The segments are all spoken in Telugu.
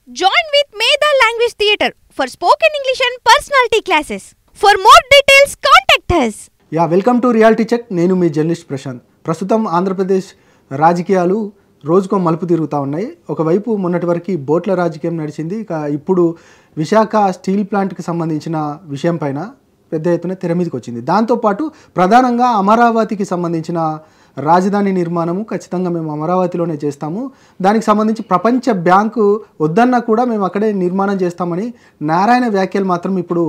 Join with Medha Language Theatre for spoken English and personality classes. For more details, contact us. Welcome to reality check. నేను మీ జర్నలిస్ట్ ప్రశాంత్. ప్రస్తుతం ఆంధ్రప్రదేశ్ రాజకీయాలు రోజుకో మలుపు తిరుగుతూ ఉన్నాయి. ఒకవైపు మొన్నటి వరకు బోట్ల రాజకీయం నడిచింది. ఇక ఇప్పుడు విశాఖ స్టీల్ ప్లాంట్కి సంబంధించిన విషయం పైన పెద్ద ఎత్తున తెర మీదకి వచ్చింది. దాంతోపాటు ప్రధానంగా అమరావతికి సంబంధించిన రాజధాని నిర్మాణము ఖచ్చితంగా మేము అమరావతిలోనే చేస్తాము, దానికి సంబంధించి ప్రపంచ బ్యాంకు వద్దన్నా కూడా మేము అక్కడే నిర్మాణం చేస్తామని నారాయణ వ్యాఖ్యలు మాత్రం ఇప్పుడు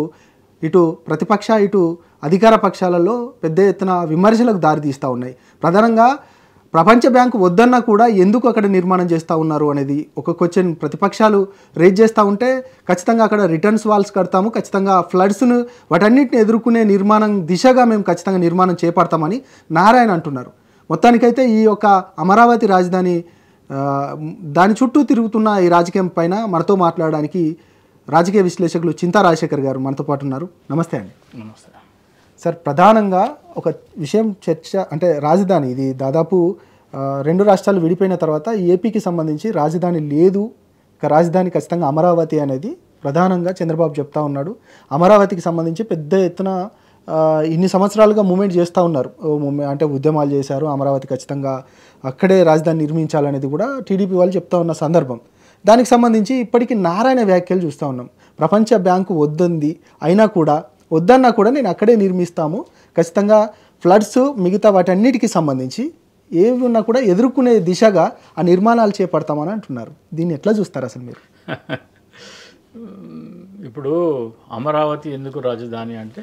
ఇటు ప్రతిపక్ష ఇటు అధికార పక్షాలలో పెద్ద ఎత్తున విమర్శలకు దారితీస్తూ ఉన్నాయి. ప్రధానంగా ప్రపంచ బ్యాంకు వద్దన్నా కూడా ఎందుకు అక్కడ నిర్మాణం చేస్తూ ఉన్నారు అనేది ఒక క్వశ్చన్ ప్రతిపక్షాలు రేజ్ చేస్తూ ఉంటే, ఖచ్చితంగా అక్కడ రిటర్న్స్ వాల్స్ కడతాము, ఖచ్చితంగా ఫ్లడ్స్ను వాటన్నిటిని ఎదుర్కొనే నిర్మాణం దిశగా మేము ఖచ్చితంగా నిర్మాణం చేపడతామని నారాయణ అంటున్నారు. మొత్తానికైతే ఈ యొక్క అమరావతి రాజధాని దాని చుట్టూ తిరుగుతున్న ఈ రాజకీయం పైన మనతో మాట్లాడడానికి రాజకీయ విశ్లేషకులు చింతా రాజశేఖర్ గారు మనతో పాటు ఉన్నారు. నమస్తే అండి. నమస్తే సార్, ప్రధానంగా ఒక విషయం చర్చ అంటే రాజధాని ఇది దాదాపు రెండు రాష్ట్రాలు విడిపోయిన తర్వాత ఏపీకి సంబంధించి రాజధాని లేదు, ఇక రాజధాని ఖచ్చితంగా అమరావతి అనేది ప్రధానంగా చంద్రబాబు చెప్తా ఉన్నాడు. అమరావతికి సంబంధించి పెద్ద ఎత్తున ఇన్ని సంవత్సరాలుగా మూమెంట్ చేస్తూ ఉన్నారు, అంటే ఉద్యమాలు చేశారు. అమరావతి ఖచ్చితంగా అక్కడే రాజధాని నిర్మించాలనేది కూడా టీడీపీ వాళ్ళు చెప్తా ఉన్న సందర్భం. దానికి సంబంధించి ఇప్పటికీ నారాయణ వ్యాఖ్యలు చూస్తూ ఉన్నాం. ప్రపంచ బ్యాంకు వద్దంది అయినా కూడా వద్దన్నా కూడా నేను అక్కడే నిర్మిస్తాము, ఖచ్చితంగా ఫ్లడ్స్ మిగతా వాటన్నిటికీ సంబంధించి ఏవి ఉన్నా కూడా ఎదుర్కొనే దిశగా ఆ నిర్మాణాలు చేపడతామని అంటున్నారు. దీన్ని ఎట్లా చూస్తారు అసలు మీరు? ఇప్పుడు అమరావతి ఎందుకు రాజధాని అంటే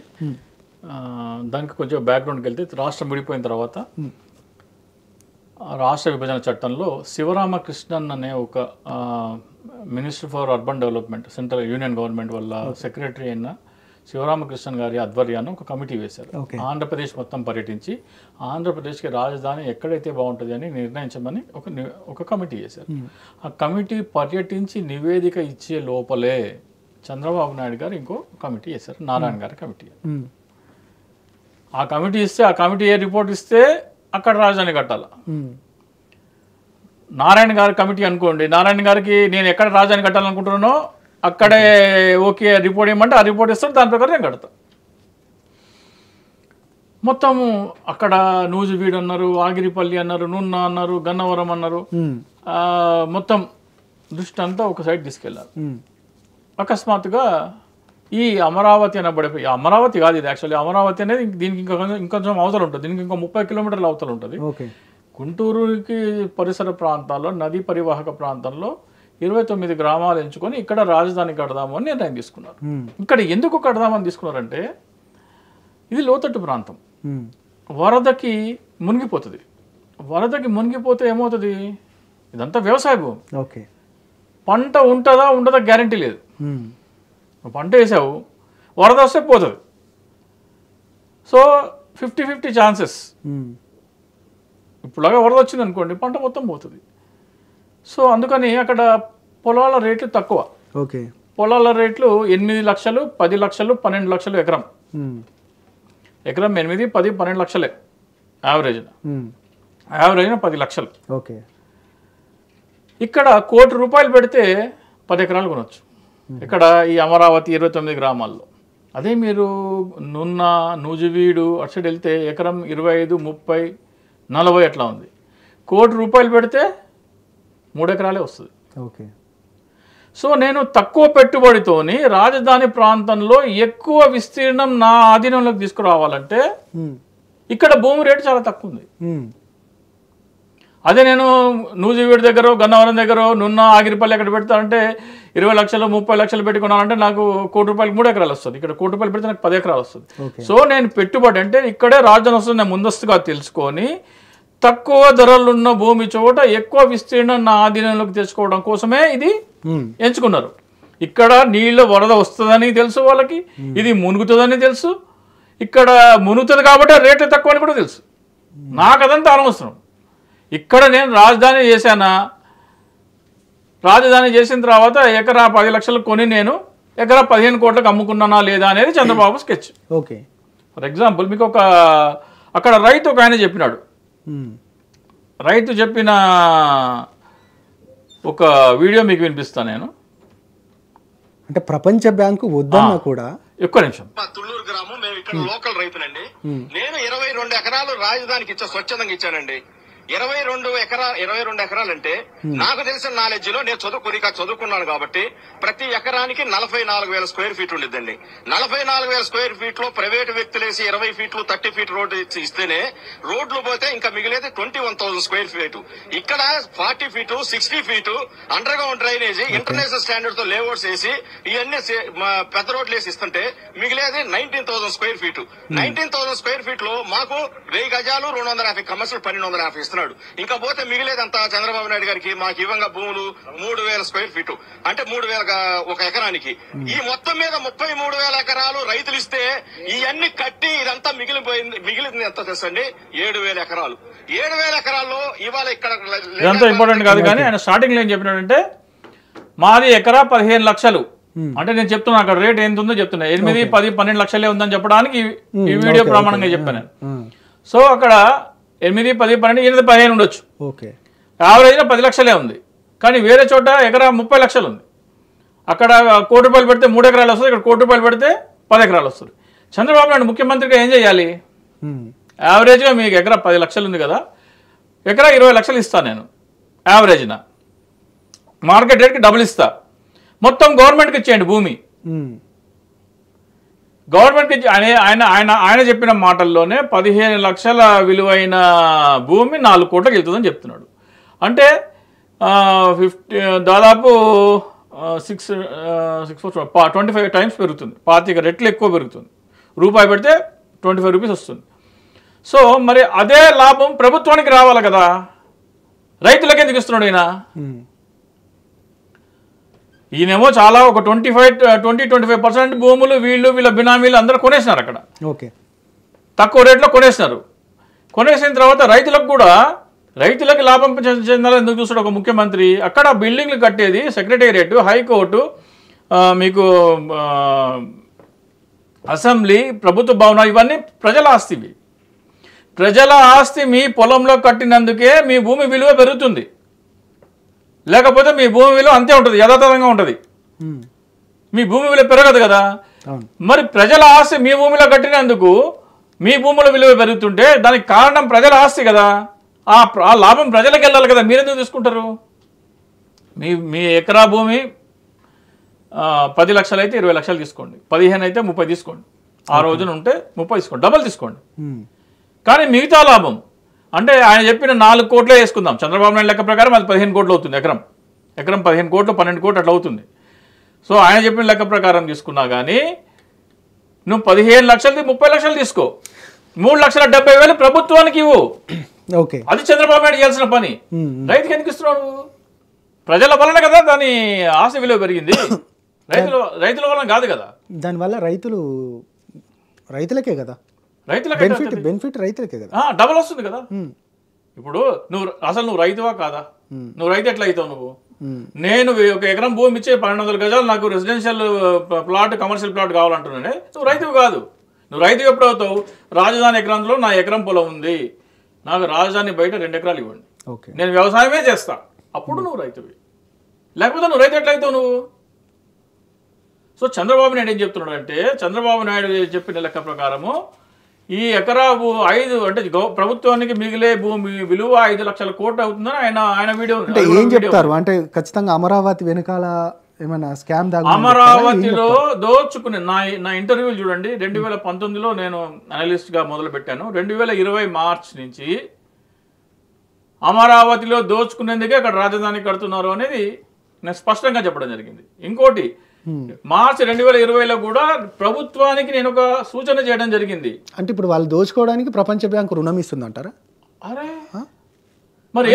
దానికి కొంచెం బ్యాక్గ్రౌండ్కి వెళ్తే రాష్ట్రం విడిపోయిన తర్వాత రాష్ట్ర విభజన చట్టంలో శివరామకృష్ణన్ అనే ఒక minister for urban development central union government వల్ల సెక్రటరీ అయిన శివరామకృష్ణన్ గారి ఆధ్వర్యాన్ని ఒక కమిటీ వేశారు. ఆంధ్రప్రదేశ్ మొత్తం పర్యటించి ఆంధ్రప్రదేశ్కి రాజధాని ఎక్కడైతే బాగుంటుంది అని నిర్ణయించమని ఒక కమిటీ వేశారు. ఆ కమిటీ పర్యటించి నివేదిక ఇచ్చే లోపలే చంద్రబాబు నాయుడు గారు ఇంకో కమిటీ వేశారు, నారాయణ గారి కమిటీ. ఆ కమిటీ ఇస్తే ఆ కమిటీ ఏ రిపోర్ట్ ఇస్తే అక్కడ రాజధాని కట్టాల. నారాయణ గారి కమిటీ అనుకోండి, నారాయణ గారికి నేను ఎక్కడ రాజధాని కట్టాలనుకుంటున్నానో అక్కడే ఓకే రిపోర్ట్ ఏమంటే ఆ రిపోర్ట్ ఇస్తాడు, దాని ప్రకారం నేను కడతా. మొత్తము అక్కడ నూజివీడు అన్నారు, ఆగిరిపల్లి అన్నారు, నున్న అన్నారు, గన్నవరం అన్నారు, మొత్తం దృష్టి అంతా ఒక సైడ్ తీసుకెళ్ళారు. అకస్మాత్తుగా ఈ అమరావతి అనబడిపోయి, అమరావతి కాదు ఇది యాక్చువల్లీ, అమరావతి అనేది దీనికి ఇంకొంచెం అవతల ఉంటుంది, దీనికి ఇంకో 30 కిలోమీటర్ల అవతల ఉంటుంది. గుంటూరుకి పరిసర ప్రాంతాల్లో నదీ పరివాహక ప్రాంతంలో 29 గ్రామాలు ఎంచుకొని ఇక్కడ రాజధాని కడదాము అని నిర్ణయం తీసుకున్నారు. ఇక్కడ ఎందుకు కడదామని తీసుకున్నారంటే ఇది లోతట్టు ప్రాంతం, వరదకి మునిగిపోతుంది. వరదకి మునిగిపోతే ఏమవుతుంది, ఇదంతా వ్యవసాయ భూమి, పంట ఉంటుందా ఉండదా గ్యారంటీ లేదు. పంట వేసావు, వరద వస్తే పోతుంది. So 50-50 chances. ఇప్పుడులాగా వరద వచ్చింది అనుకోండి, పంట మొత్తం పోతుంది. సో అందుకని అక్కడ పొలాల రేట్లు తక్కువ. పొలాల రేట్లు 8 లక్షలు, 10 లక్షలు, 12 లక్షలు ఎకరం. ఎకరం 8, 10, 12 లక్షలే యావరేజ్న 10 లక్షలు. ఇక్కడ ₹1 కోటి పెడితే 10 ఎకరాలు కొనవచ్చు ఇక్కడ ఈ అమరావతి 29 గ్రామాల్లో. అదే మీరు నున్న, నూజివీడు అటు సైడ్ వెళ్తే ఎకరం 25, 30, 40 అట్లా ఉంది. ₹1 కోటి పెడితే 3 ఎకరాలే వస్తుంది. సో నేను తక్కువ పెట్టుబడితోని రాజధాని ప్రాంతంలో ఎక్కువ విస్తీర్ణం నా ఆధీనంలోకి తీసుకురావాలంటే ఇక్కడ భూమి రేటు చాలా తక్కువ ఉంది. అదే నేను నూజివీడు దగ్గర, గన్నవరం దగ్గర, నున్న, ఆగిరిపల్లి ఎక్కడ పెడతానంటే 20 లక్షలు, 30 లక్షలు పెట్టుకున్నానంటే నాకు ₹1 కోటి 3 ఎకరాలు వస్తుంది. ఇక్కడ ₹1 కోటి పెడితే నాకు 10 ఎకరాలు వస్తుంది. సో నేను పెట్టుబడి అంటే ఇక్కడే రాజధాని వస్తుంది నేను ముందస్తుగా తెలుసుకొని తక్కువ ధరలున్న భూమి చోట ఎక్కువ విస్తీర్ణం నా ఆధీనంలోకి తెచ్చుకోవడం కోసమే ఇది ఎంచుకున్నారు. ఇక్కడ నీళ్ళ వరద వస్తుందని తెలుసు వాళ్ళకి, ఇది మునుగుతుందని తెలుసు, ఇక్కడ మునుగుతుంది కాబట్టి రేట్లు తక్కువ అని కూడా తెలుసు. నాకు అదంతా అనవసరం. ఇక్కడ నేను రాజధాని చేశానా, రాజధాని చేసిన తర్వాత ఎకరా 10 లక్షలు కొని నేను ఎకరా 15 కోట్లకు అమ్ముకున్నానా లేదా అనేది చంద్రబాబు స్కెచ్. ఫర్ ఎగ్జాంపుల్ మీకు అక్కడ రైతు ఒక ఆయన చెప్పినాడు, రైతు చెప్పిన ఒక వీడియో మీకు వినిపిస్తాను నేను. అంటే ప్రపంచ బ్యాంకు వద్దన్నా కూడా ఎక్కువ నిమిషం. తుళ్ళూరు గ్రామం, మేము ఇక్కడ లోకల్ రైతునండి. నేను 22 ఎకరాలు రాజధానికి స్వచ్ఛందంగా ఇచ్చానండి. 22 ఎకరాలంటే నాకు తెలిసిన నాలెడ్జ్ లో నేను చదువుకున్నాను కాబట్టి ప్రతి ఎకరానికి 44,000 స్క్వేర్ ఫీట్ ఉండిద్దండి. 44,000 స్క్వేర్ ఫీట్ లో ప్రైవేట్ వ్యక్తులేసి 20 ఫీట్లు 30 ఫీట్ రోడ్డు ఇస్తేనే రోడ్లు పోతే ఇంకా మిగిలేది 21,000 స్క్వేర్ ఫీట్. ఇక్కడ 40 feet 60 feet under ground drainage international standard తో లేఅవుట్స్ వేసి ఇవన్నీ పెద్ద రోడ్లు వేసి ఇస్తుంటే మిగిలేది 19,000 స్క్వేర్ ఫీట్. 19,000 స్క్వేర్ ఫీట్ లో మాకు 1000 గజాలు 250 కమర్షియల్ 1250 ఇస్తున్నాడు. ఇంకా పోతే మిగిలేదంతా చంద్రబాబు నాయుడు గారికి మాకు ఇవ్వంగా భూములు 3,000 స్క్వేర్ ఫీట్ అంటే 3,000 ఒక ఎకరానికి. ఈ మొత్తం మీద 33,000 ఎకరాలు రైతులు ఇస్తే ఇవన్నీ కట్టి ఇదంతా మిగిలింది ఎంత తెలుసండి? 7,000 ఎకరాలు. 7,000 ఎకరాల్లో ఇవాళ ఇక్కడ ఇదంతా ఇంపార్టెంట్ కాదు, కానీ ఆయన స్టార్టింగ్ లో ఏం చెప్పినాడంటే మాది ఎకరా 15 లక్షలు అంటే నేను చెప్తున్నా అక్కడ రేట్ ఎంత ఉందో చెప్తున్నా. 8, 10, 12 లక్షలే ఉందని చెప్పడానికి ఈ వీడియో ప్రమాణంగా చెప్పాను. సో అక్కడ 8, 10, 12 ఈయనది 15 ఉండొచ్చు. యావరేజ్గా 10 లక్షలే ఉంది. కానీ వేరే చోట ఎకరా 30 లక్షలు ఉంది. అక్కడ 1 కోటి రూపాయలు పెడితే 3 ఎకరాలు వస్తుంది, ఇక్కడ 1 కోటి రూపాయలు పెడితే 10 ఎకరాలు వస్తుంది. చంద్రబాబు నాయుడు ముఖ్యమంత్రిగా ఏం చేయాలి? యావరేజ్గా మీకు ఎకరా 10 లక్షలు ఉంది కదా, ఎకరా 20 లక్షలు ఇస్తాను నేను యావరేజ్న, మార్కెట్ రేట్కి డబుల్ ఇస్తా, మొత్తం గవర్నమెంట్కి ఇచ్చేయండి భూమి. గవర్నమెంట్కి ఆయన చెప్పిన మాటల్లోనే 15 లక్షల విలువైన భూమి 4 కోట్లకు వెళ్తుందని చెప్తున్నాడు. అంటే దాదాపు 25 టైమ్స్ పెరుగుతుంది, 25 రెట్లు ఎక్కువ పెరుగుతుంది. రూపాయి పెడితే 25 రూపీస్ వస్తుంది. సో మరి అదే లాభం ప్రభుత్వానికి రావాలి కదా, రైతులకే ఎందుకు ఇస్తున్నాడు ఈయన? ఈయనేమో చాలా ఒక 20-25% భూములు వీళ్ళ బినామీలు అందరూ కొనేసినారు అక్కడ, తక్కువ రేట్లో కొనేసినారు. కొనేసిన తర్వాత రైతులకు లాభం చెందాలని ఎందుకు చూస్తాడు ఒక ముఖ్యమంత్రి? అక్కడ బిల్డింగ్లు కట్టేది సెక్రటేరియట్, హైకోర్టు, మీకు అసెంబ్లీ, ప్రభుత్వ భవనాలు, ఇవన్నీ ప్రజల ఆస్తివి. ప్రజల ఆస్తి మీ పొలంలో కట్టినందుకే మీ భూమి విలువ పెరుగుతుంది, లేకపోతే మీ భూమి విలువ అంతే ఉంటుంది, యథాతథంగా ఉంటుంది. మీ భూమి విలువ పెరగదు కదా. మరి ప్రజల ఆస్తి మీ భూమిలో కట్టినందుకు మీ భూముల విలువ పెరుగుతుంటే దానికి కారణం ప్రజల ఆస్తి కదా. ఆ లాభం ప్రజలకు వెళ్ళాలి కదా, మీరెందుకు తీసుకుంటారు? మీ ఎకరా భూమి 10 లక్షలు అయితే 20 లక్షలు తీసుకోండి, 15 అయితే 30 తీసుకోండి, ఆ రోజున ఉంటే 30 తీసుకోండి, డబల్ తీసుకోండి. కానీ మిగతా లాభం అంటే ఆయన చెప్పిన 4 కోట్లే వేసుకుందాం, చంద్రబాబు నాయుడు లెక్క ప్రకారం అది 15 కోట్లు అవుతుంది. ఎకరం 15 కోట్లు 12 కోట్లు అట్లా అవుతుంది. సో ఆయన చెప్పిన లెక్క ప్రకారం తీసుకున్నా కానీ నువ్వు 15 లక్షలది 30 లక్షలు తీసుకో, 3,70,000 ప్రభుత్వానికి ఇవ్వు. అది చంద్రబాబు నాయుడు చేయాల్సిన పని. రైతుకి ఎందుకు ఇస్తున్నాడు? ప్రజల వలన కదా దాని ఆశ విలువ పెరిగింది, రైతుల వలన కాదు కదా. దానివల్ల రైతులకే కదా బెనిఫిట్, రైతులకే కదా, డబల్ వస్తుంది కదా. ఇప్పుడు నువ్వు రైతువా కాదా? నువ్వు రైతు ఎట్లా అవుతావు? నువ్వు నేను ఒక ఎకరం భూమి ఇచ్చే 1200 గజాలు నాకు రెసిడెన్షియల్ ప్లాట్, కమర్షియల్ ప్లాట్ కావాలంటున్నానే, నువ్వు రైతువు కాదు. నువ్వు రైతు ఎప్పుడు అవుతావు? రాజధాని ఎకరంలో నా ఎకరం పొలం ఉంది, నాకు రాజధాని బయట 2 ఎకరాలు ఇవ్వండి, నేను వ్యవసాయమే చేస్తా, అప్పుడు నువ్వు రైతువి. లేకపోతే నువ్వు రైతు ఎట్లయితావు నువ్వు? సో చంద్రబాబు నాయుడు ఏం చెప్తున్నాడు అంటే, చంద్రబాబు నాయుడు చెప్పిన లెక్క ప్రకారము ఈ ఎకరా 5 అంటే ప్రభుత్వానికి మిగిలే భూమి విలువ 5 లక్షల కోట్లు అవుతుందని ఆయన వీడియో. అంటే ఏం చెప్తారు అంటే ఖచ్చితంగా అమరావతి వెనకాల ఏమైనా స్కామ్ దాగా? అమరావతిలో దోచుకునే నా ఇంటర్వ్యూలు చూడండి. 2019లో నేను అనలిస్ట్గా మొదలు పెట్టాను. 2020 మార్చ్ నుంచి అమరావతిలో దోచుకునేందుకే అక్కడ రాజధాని కడుతున్నారు అనేది నేను స్పష్టంగా చెప్పడం జరిగింది. ఇంకోటి మార్చి 2020లో కూడా ప్రభుత్వానికి నేను ఒక సూచన చేయడం జరిగింది. అంటే ఇప్పుడు వాళ్ళు దోచుకోవడానికి ప్రపంచ బ్యాంకు రుణం ఇస్తుంది అంటారా? అరే మరి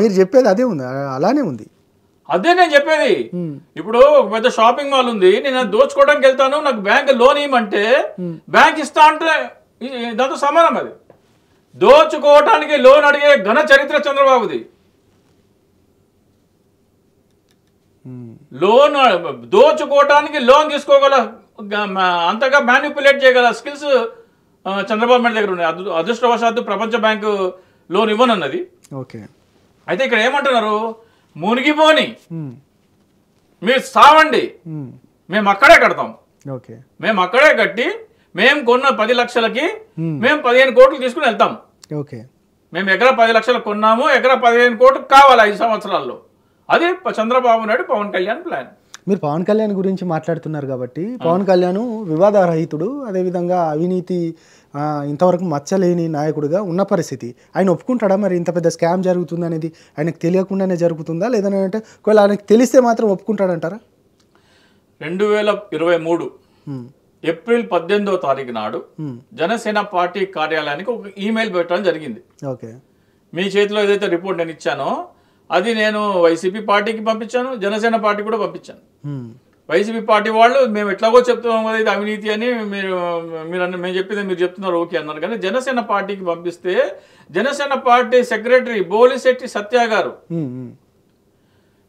మీరు చెప్పేది అదే ఉంది, అలానే ఉంది. అదే నేను చెప్పేది. ఇప్పుడు ఒక పెద్ద షాపింగ్ మాల్ ఉంది, నేను దోచుకోవడానికి వెళ్తాను, నాకు బ్యాంక్ లోన్ ఇవ్వమంటే బ్యాంక్ ఇస్తా అంటే దాంతో సమానం. అది దోచుకోవటానికి లోన్ అడిగే ఘన చరిత్ర చంద్రబాబుది. లోన్ దోచుకోవటానికి లోన్ తీసుకోగల అంతగా మ్యానిపులేట్ చేయగల స్కిల్స్ చంద్రబాబు నాయుడు దగ్గర ఉన్నాయి. అదృష్టవశాత్తు ప్రపంచ బ్యాంకు లోన్ ఇవ్వనన్నది. అయితే ఇక్కడ ఏమంటున్నారు? మునిగిపోని మీరు సావండి, మేము అక్కడే కడతాం. ఓకే, మేము అక్కడే కట్టి మేము కొన్న 10 లక్షలకి మేము 15 కోట్లు తీసుకుని వెళ్తాం. ఓకే, మేము ఎకరా 10 లక్షలు కొన్నాము, ఎకరా 15 కోట్లు కావాలి 5 సంవత్సరాల్లో. అది చంద్రబాబు నాయుడు పవన్ కళ్యాణ్ ప్లాన్. మీరు పవన్ కళ్యాణ్ గురించి మాట్లాడుతున్నారు కాబట్టి పవన్ కళ్యాణ్ వివాదరహితుడు, అదేవిధంగా అవినీతి ఇంతవరకు మచ్చలేని నాయకుడిగా ఉన్న పరిస్థితి. ఆయన ఒప్పుకుంటాడా మరి ఇంత పెద్ద స్కామ్ జరుగుతుంది అనేది? ఆయనకు తెలియకుండానే జరుగుతుందా, లేదంటే ఒకవేళ ఆయనకు తెలిస్తే మాత్రం ఒప్పుకుంటాడంటారా? 2023 ఏప్రిల్ 18వ తారీఖు నాడు జనసేన పార్టీ కార్యాలయానికి ఒక ఈమెయిల్ పెట్టడం జరిగింది. ఓకే, మీ చేతిలో ఏదైతే రిపోర్ట్ నేను ఇచ్చానో అది నేను వైసీపీ పార్టీకి పంపించాను, జనసేన పార్టీ కూడా పంపించాను. వైసీపీ పార్టీ వాళ్ళు మేము ఎట్లాగో చెప్తున్నాం కదా ఇది అవినీతి అని, మేము చెప్పింది మీరు చెప్తున్నారు ఓకే అన్నారు. కానీ జనసేన పార్టీకి పంపిస్తే జనసేన పార్టీ సెక్రటరీ బోలిశెట్టి సత్య గారు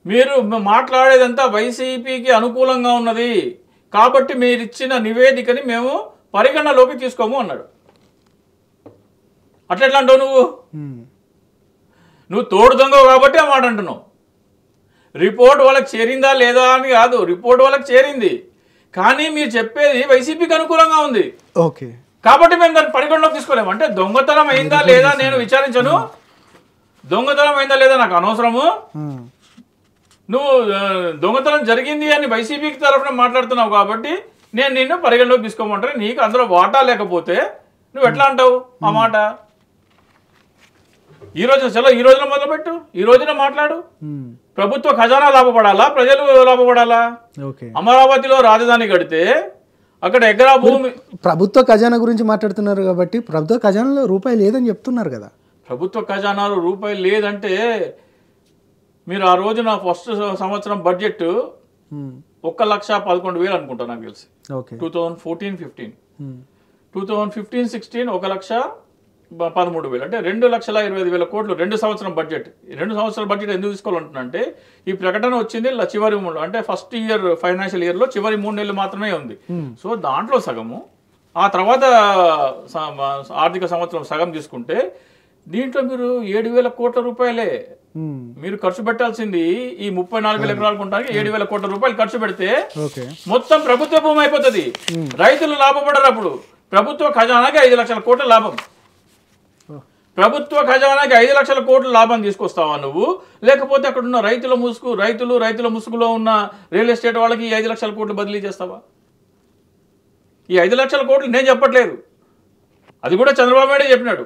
మీరు మాట్లాడేదంతా వైసీపీకి అనుకూలంగా ఉన్నది కాబట్టి మీరు ఇచ్చిన నివేదికని మేము పరిగణలోకి తీసుకోము అన్నాడు. అట్లా ఎట్లా అంటావు నువ్వు తోడు దొంగవు కాబట్టి ఆ మాట అంటున్నావు. రిపోర్ట్ వాళ్ళకి చేరిందా లేదా అని కాదు, రిపోర్ట్ వాళ్ళకి చేరింది, కానీ మీరు చెప్పేది వైసీపీకి అనుకూలంగా ఉంది. ఓకే, కాబట్టి మేము దాన్ని పరిగణలోకి తీసుకోలేము. అంటే దొంగతనం అయిందా లేదా నేను విచారించను, దొంగతనం అయిందా లేదా నాకు అనవసరము. నువ్వు దొంగతనం జరిగింది అని వైసీపీకి తరఫున మాట్లాడుతున్నావు కాబట్టి నేను నిన్ను పరిగణలోకి తీసుకోమంటాను. నీకు అందులో వాటా లేకపోతే నువ్వు ఎట్లా అంటావు ఆ మాట? ఈ రోజున మొదలుపెట్టు, ఈ రోజున మాట్లాడు. ప్రభుత్వ ఖజానా లాభపడాలా, ప్రజలు లాభపడాలా? అమరావతిలో రాజధాని కడితే అక్కడ ఎకరా భూమి ప్రభుత్వ ఖజానా గురించి మాట్లాడుతున్నారు కాబట్టి ప్రభుత్వ ఖజానాలో రూపాయి లేదని చెప్తున్నారు కదా. ప్రభుత్వ ఖజానాలో రూపాయి లేదంటే మీరు ఆ రోజున ఫస్ట్ సంవత్సరం బడ్జెట్ 1,11,000 అనుకుంటా నాకు తెలిసి. 2014-15 2015-16 1,13,000 అంటే 2,25,000 కోట్లు 2 సంవత్సరం బడ్జెట్. 2 సంవత్సరాల బడ్జెట్ ఎందుకు తీసుకోవాలంటున్నా అంటే ఈ ప్రకటన వచ్చింది చివరి అంటే ఫస్ట్ ఇయర్ ఫైనాన్షియల్ ఇయర్లో చివరి 3 నెలలు మాత్రమే ఉంది. సో దాంట్లో సగము, ఆ తర్వాత ఆర్థిక సంవత్సరం సగం తీసుకుంటే దీంట్లో మీరు 7,000 కోట్ల రూపాయలే మీరు ఖర్చు పెట్టాల్సింది. ఈ 34,000 ఎకరాలు కొనడానికి 7,000 కోట్ల రూపాయలు ఖర్చు పెడితే మొత్తం ప్రభుత్వ భూమి అయిపోతుంది. రైతులు లాభపడరు. అప్పుడు ప్రభుత్వ ఖజానాకి 5 లక్షల కోట్ల లాభం. ప్రభుత్వ ఖజానాకి 5 లక్షల కోట్ల లాభం తీసుకొస్తావా నువ్వు? లేకపోతే అక్కడ ఉన్న రైతుల ముసుగులో ఉన్న రియల్ ఎస్టేట్ వాళ్ళకి 5 లక్షల కోట్లు బదిలీ చేస్తావా? ఈ 5 లక్షల కోట్లు నేను చెప్పట్లేదు, అది కూడా చంద్రబాబు నాయుడు చెప్పినాడు.